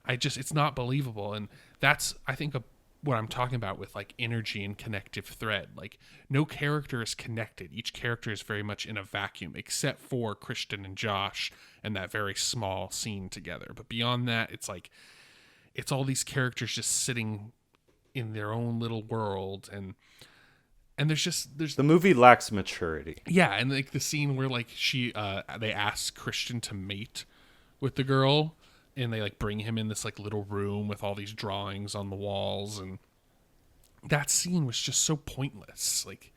it's not believable. And that's, I think, what I'm talking about with, like, energy and connective thread. Like, no character is connected. Each character is very much in a vacuum, except for Christian and Josh and that very small scene together. But beyond that, it's like, it's all these characters just sitting in their own little world. And there's the movie lacks maturity. Yeah. And, like, the scene where, like, they ask Christian to mate with the girl, and they, like, bring him in this, like, little room with all these drawings on the walls, and that scene was just so pointless. Like,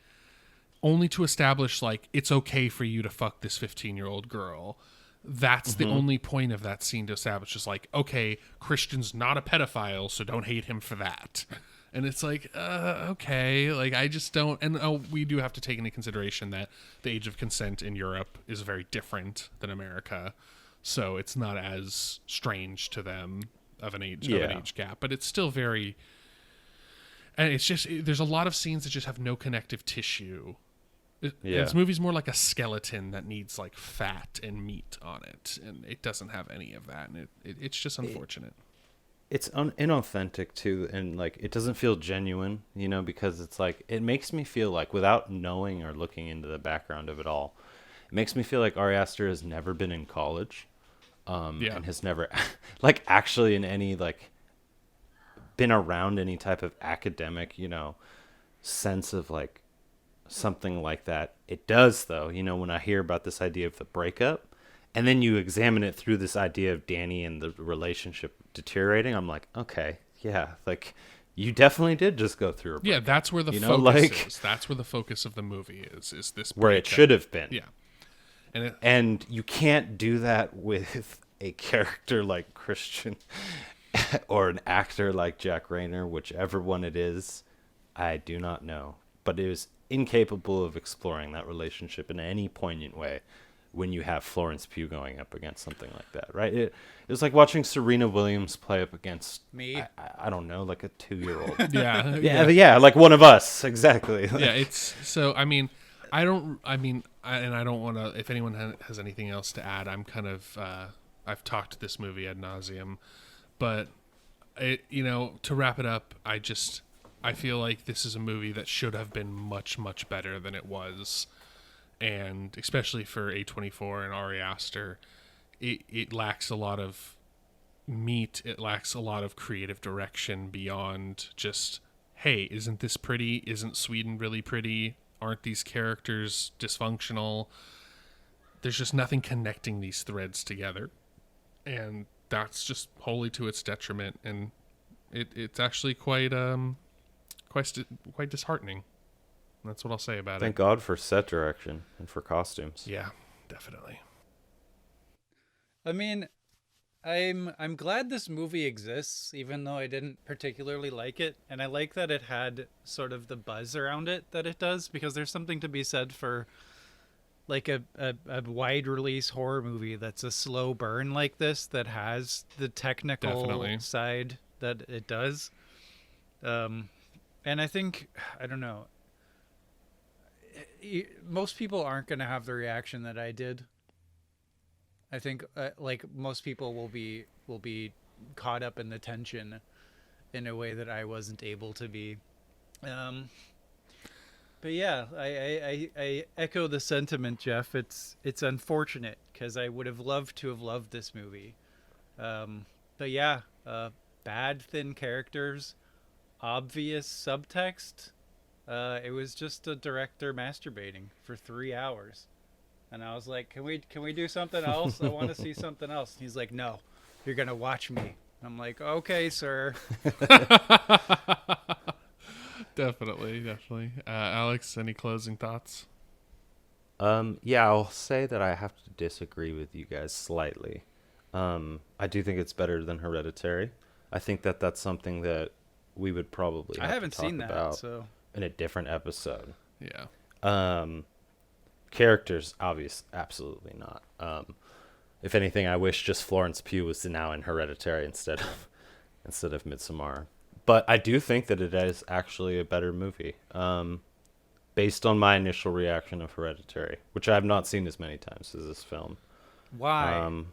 only to establish, like, it's okay for you to fuck this 15-year-old girl. That's the only point of that scene to establish, is like, okay, Christian's not a pedophile, so don't hate him for that. And it's like, okay, like, I just don't. And we do have to take into consideration that the age of consent in Europe is very different than America. So it's not as strange to them of an age gap, but it's still very. And it's just, there's a lot of scenes that just have no connective tissue. This movie's more like a skeleton that needs, like, fat and meat on it, and it doesn't have any of that, and it's just unfortunate. It's inauthentic too, and, like, it doesn't feel genuine, because it's like, it makes me feel like, without knowing or looking into the background of it all, it makes me feel like Ari Aster has never been in college. And has never, like, actually in any, like, been around any type of academic, sense of, like, something like that. It does, though, when I hear about this idea of the breakup, and then you examine it through this idea of Danny and the relationship deteriorating, I'm like, okay, yeah, like, you definitely did just go through a breakup. Yeah, that's where the focus is. That's where the focus of the movie is this breakup. Where it should have been. Yeah. And you can't do that with a character like Christian or an actor like Jack Rayner, whichever one it is, I do not know. But it was incapable of exploring that relationship in any poignant way when you have Florence Pugh going up against something like that, right? It was like watching Serena Williams play up against Me. I don't know, like a 2-year-old. Yeah, Like one of us, exactly. Yeah, it's so. I mean, I don't want to. If anyone has anything else to add, I'm kind of. I've talked this movie ad nauseum, but to wrap it up, I feel like this is a movie that should have been much, much better than it was, and especially for A24 and Ari Aster, it lacks a lot of meat. It lacks a lot of creative direction beyond just, hey, isn't this pretty? Isn't Sweden really pretty? Aren't these characters dysfunctional? There's just nothing connecting these threads together, and that's just wholly to its detriment. And it's actually quite disheartening. That's what I'll say about Thank it. God for set direction and for costumes. Yeah, definitely. I mean, I'm glad this movie exists, even though I didn't particularly like it, and I like that it had sort of the buzz around it that it does, because there's something to be said for like a wide release horror movie that's a slow burn like this, that has the technical Definitely. side that it does. And I think, I don't know, most people aren't going to have the reaction that I did. I think like most people will be caught up in the tension in a way that I wasn't able to be. But yeah, I echo the sentiment, Jeff. It's unfortunate because I would have loved to have loved this movie. But yeah, bad thin characters, obvious subtext. It was just a director masturbating for 3 hours. And I was like, can we do something else? I want to see something else. And he's like, no, you're going to watch me. I'm like, okay, sir. Definitely. Alex, any closing thoughts? Yeah, I'll say that I have to disagree with you guys slightly. I do think it's better than Hereditary. I think that that's something that we would probably have I haven't to talk seen that, about so in a different episode. Yeah. Characters, absolutely not. If anything, I wish just Florence Pugh was now in Hereditary instead of Midsommar. But I do think that it is actually a better movie, based on my initial reaction of Hereditary, which I have not seen as many times as this film. why?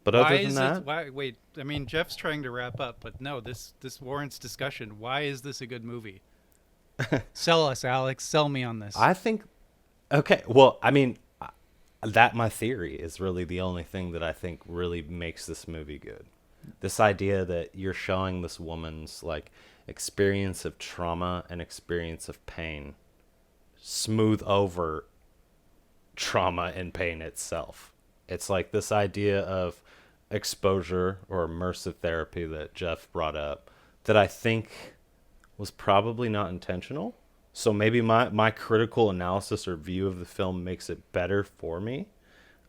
But Why other is than that, it? Why? Wait. I mean, Jeff's trying to wrap up, but no. This warrants discussion. Why is this a good movie? Sell us, Alex. Sell me on this. I think, okay, well, I mean, that my theory is really the only thing that I think really makes this movie good. This idea that you're showing this woman's like experience of trauma and experience of pain smooth over trauma and pain itself. It's like this idea of exposure or immersive therapy that Jeff brought up that I think was probably not intentional. So maybe my critical analysis or view of the film makes it better for me.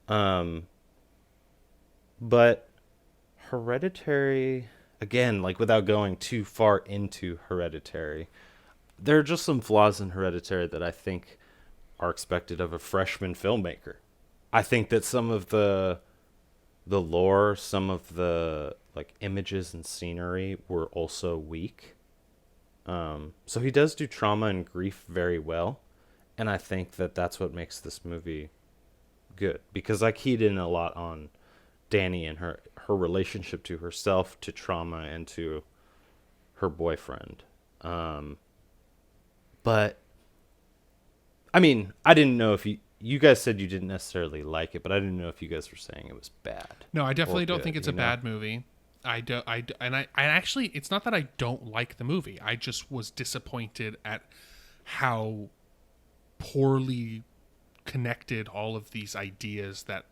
But Hereditary, again, like without going too far into Hereditary, there are just some flaws in Hereditary that I think are expected of a freshman filmmaker. I think that some of the lore, some of the like images and scenery were also weak. So he does do trauma and grief very well, and I think that that's what makes this movie good, because I keyed in a lot on Dani and her relationship to herself, to trauma, and to her boyfriend. But I mean, I didn't know if you guys said you didn't necessarily like it, but I didn't know if you guys were saying it was bad. No, I definitely don't good, think it's a bad movie. I actually, it's not that I don't like the movie. I just was disappointed at how poorly connected all of these ideas that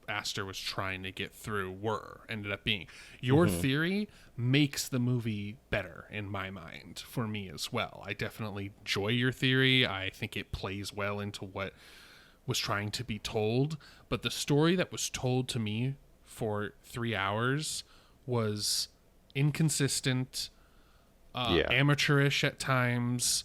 Aster was trying to get through ended up being. Your theory makes the movie better in my mind, for me as well. I definitely enjoy your theory. I think it plays well into what was trying to be told, but the story that was told to me for 3 hours was inconsistent, amateurish at times,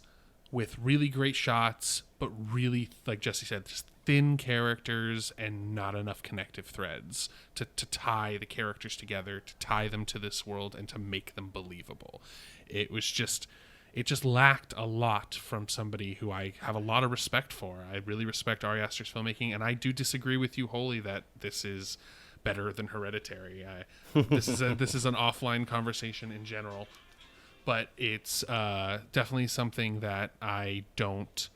with really great shots, but really, like Jesse said, just thin characters and not enough connective threads to tie the characters together, to tie them to this world, and to make them believable. It just lacked a lot from somebody who I have a lot of respect for. I really respect Ari Aster's filmmaking, and I do disagree with you wholly that this is better than Hereditary. This is an offline conversation in general, but it's definitely something that I don't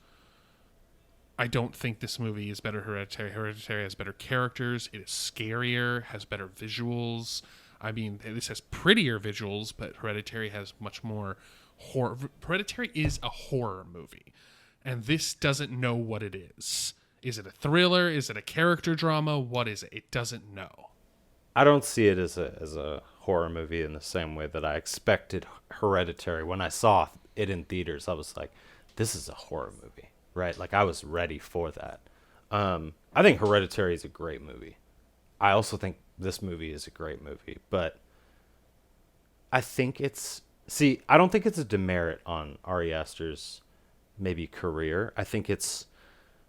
think this movie is better than Hereditary. Hereditary has better characters. It is scarier, has better visuals. I mean, this has prettier visuals, but Hereditary has much more horror. Hereditary is a horror movie, and this doesn't know what it is. Is it a thriller? Is it a character drama? What is it? It doesn't know. I don't see it as a horror movie in the same way that I expected Hereditary. When I saw it in theaters, I was like, this is a horror movie, right? Like, I was ready for that. I think Hereditary is a great movie. I also think this movie is a great movie, but I think I don't think it's a demerit on Ari Aster's maybe career. I think it's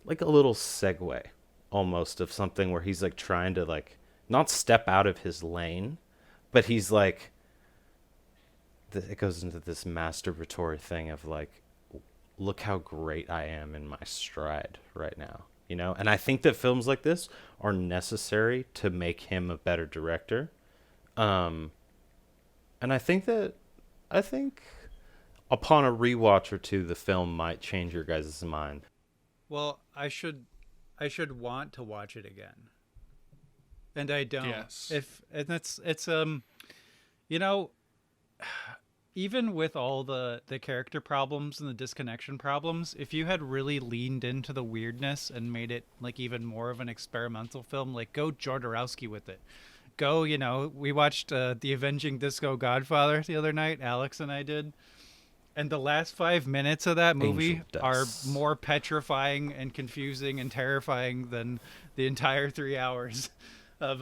like a little segue almost of something where he's like trying to like not step out of his lane, but he's like, it goes into this masturbatory thing of like, look how great I am in my stride right now, you know? And I think that films like this are necessary to make him a better director. And I think upon a rewatch or two, the film might change your guys' mind. Well, I should want to watch it again, and I don't. Yes. It's you know, even with all the character problems and the disconnection problems, if you had really leaned into the weirdness and made it like even more of an experimental film, like go Jodorowsky with it. Go, you know, we watched The Avenging Disco Godfather the other night, Alex and I did. And the last 5 minutes of that movie are more petrifying and confusing and terrifying than the entire 3 hours of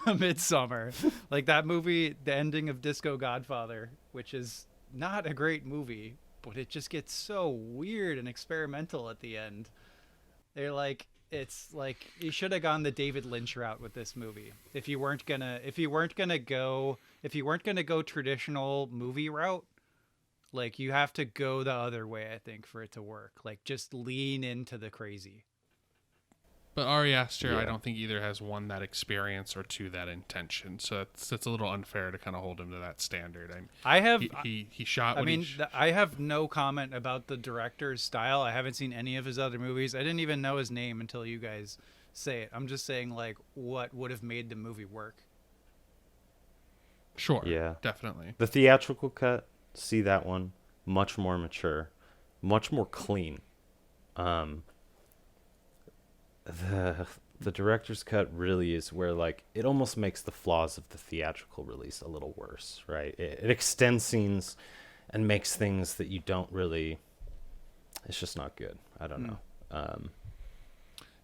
Midsommar. Like that movie, the ending of Disco Godfather, which is not a great movie, but it just gets so weird and experimental at the end. They're like, it's like you should have gone the David Lynch route with this movie. If you weren't gonna go traditional movie route, like you have to go the other way, I think, for it to work. Like just lean into the crazy. But Ari Aster, I don't think either has one, that experience, or two, that intention. So it's a little unfair to kind of hold him to that standard. He shot. I have no comment about the director's style. I haven't seen any of his other movies. I didn't even know his name until you guys say it. I'm just saying, like, what would have made the movie work? Sure. Yeah. Definitely. The theatrical cut, see that one, much more mature, much more clean. The director's cut really is where like it almost makes the flaws of the theatrical release a little worse, right? It extends scenes and makes things that you don't really, it's just not good. I don't know.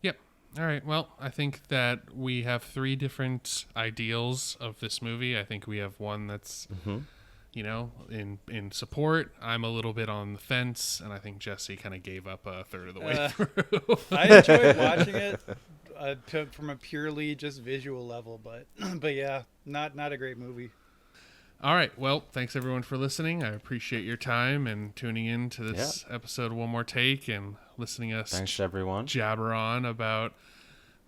Yep. All right. Well, I think that we have 3 different ideals of this movie. I think we have one that's you know, in support. I'm a little bit on the fence, and I think Jesse kind of gave up a third of the way through. I enjoyed watching it from a purely just visual level, but yeah, not a great movie. All right. Well, thanks everyone for listening. I appreciate your time and tuning in to this episode of One More Take and listening to us. Thanks everyone. Jabber on about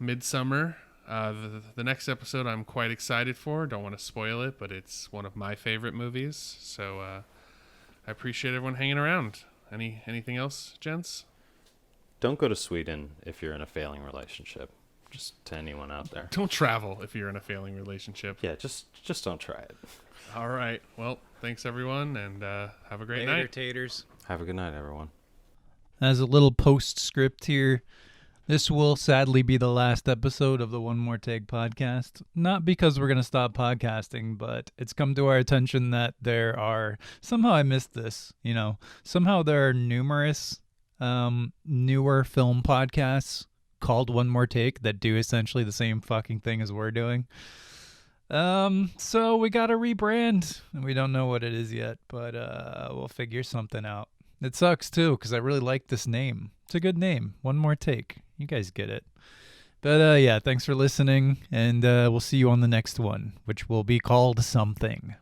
Midsommar. The next episode I'm quite excited for. Don't want to spoil it, but it's one of my favorite movies. So I appreciate everyone hanging around. Anything else, gents? Don't go to Sweden if you're in a failing relationship. Just to anyone out there. Don't travel if you're in a failing relationship. Yeah, just don't try it. All right. Well, thanks everyone, and have a great Later, night. taters. Have a good night, everyone. As a little postscript here, this will sadly be the last episode of the One More Take podcast. Not because we're going to stop podcasting, but it's come to our attention that there are, somehow I missed this, somehow there are numerous newer film podcasts called One More Take that do essentially the same fucking thing as we're doing. So we got to rebrand, and we don't know what it is yet, but we'll figure something out. It sucks too, because I really like this name. It's a good name. One more take. You guys get it. But yeah, thanks for listening, and we'll see you on the next one, which will be called something.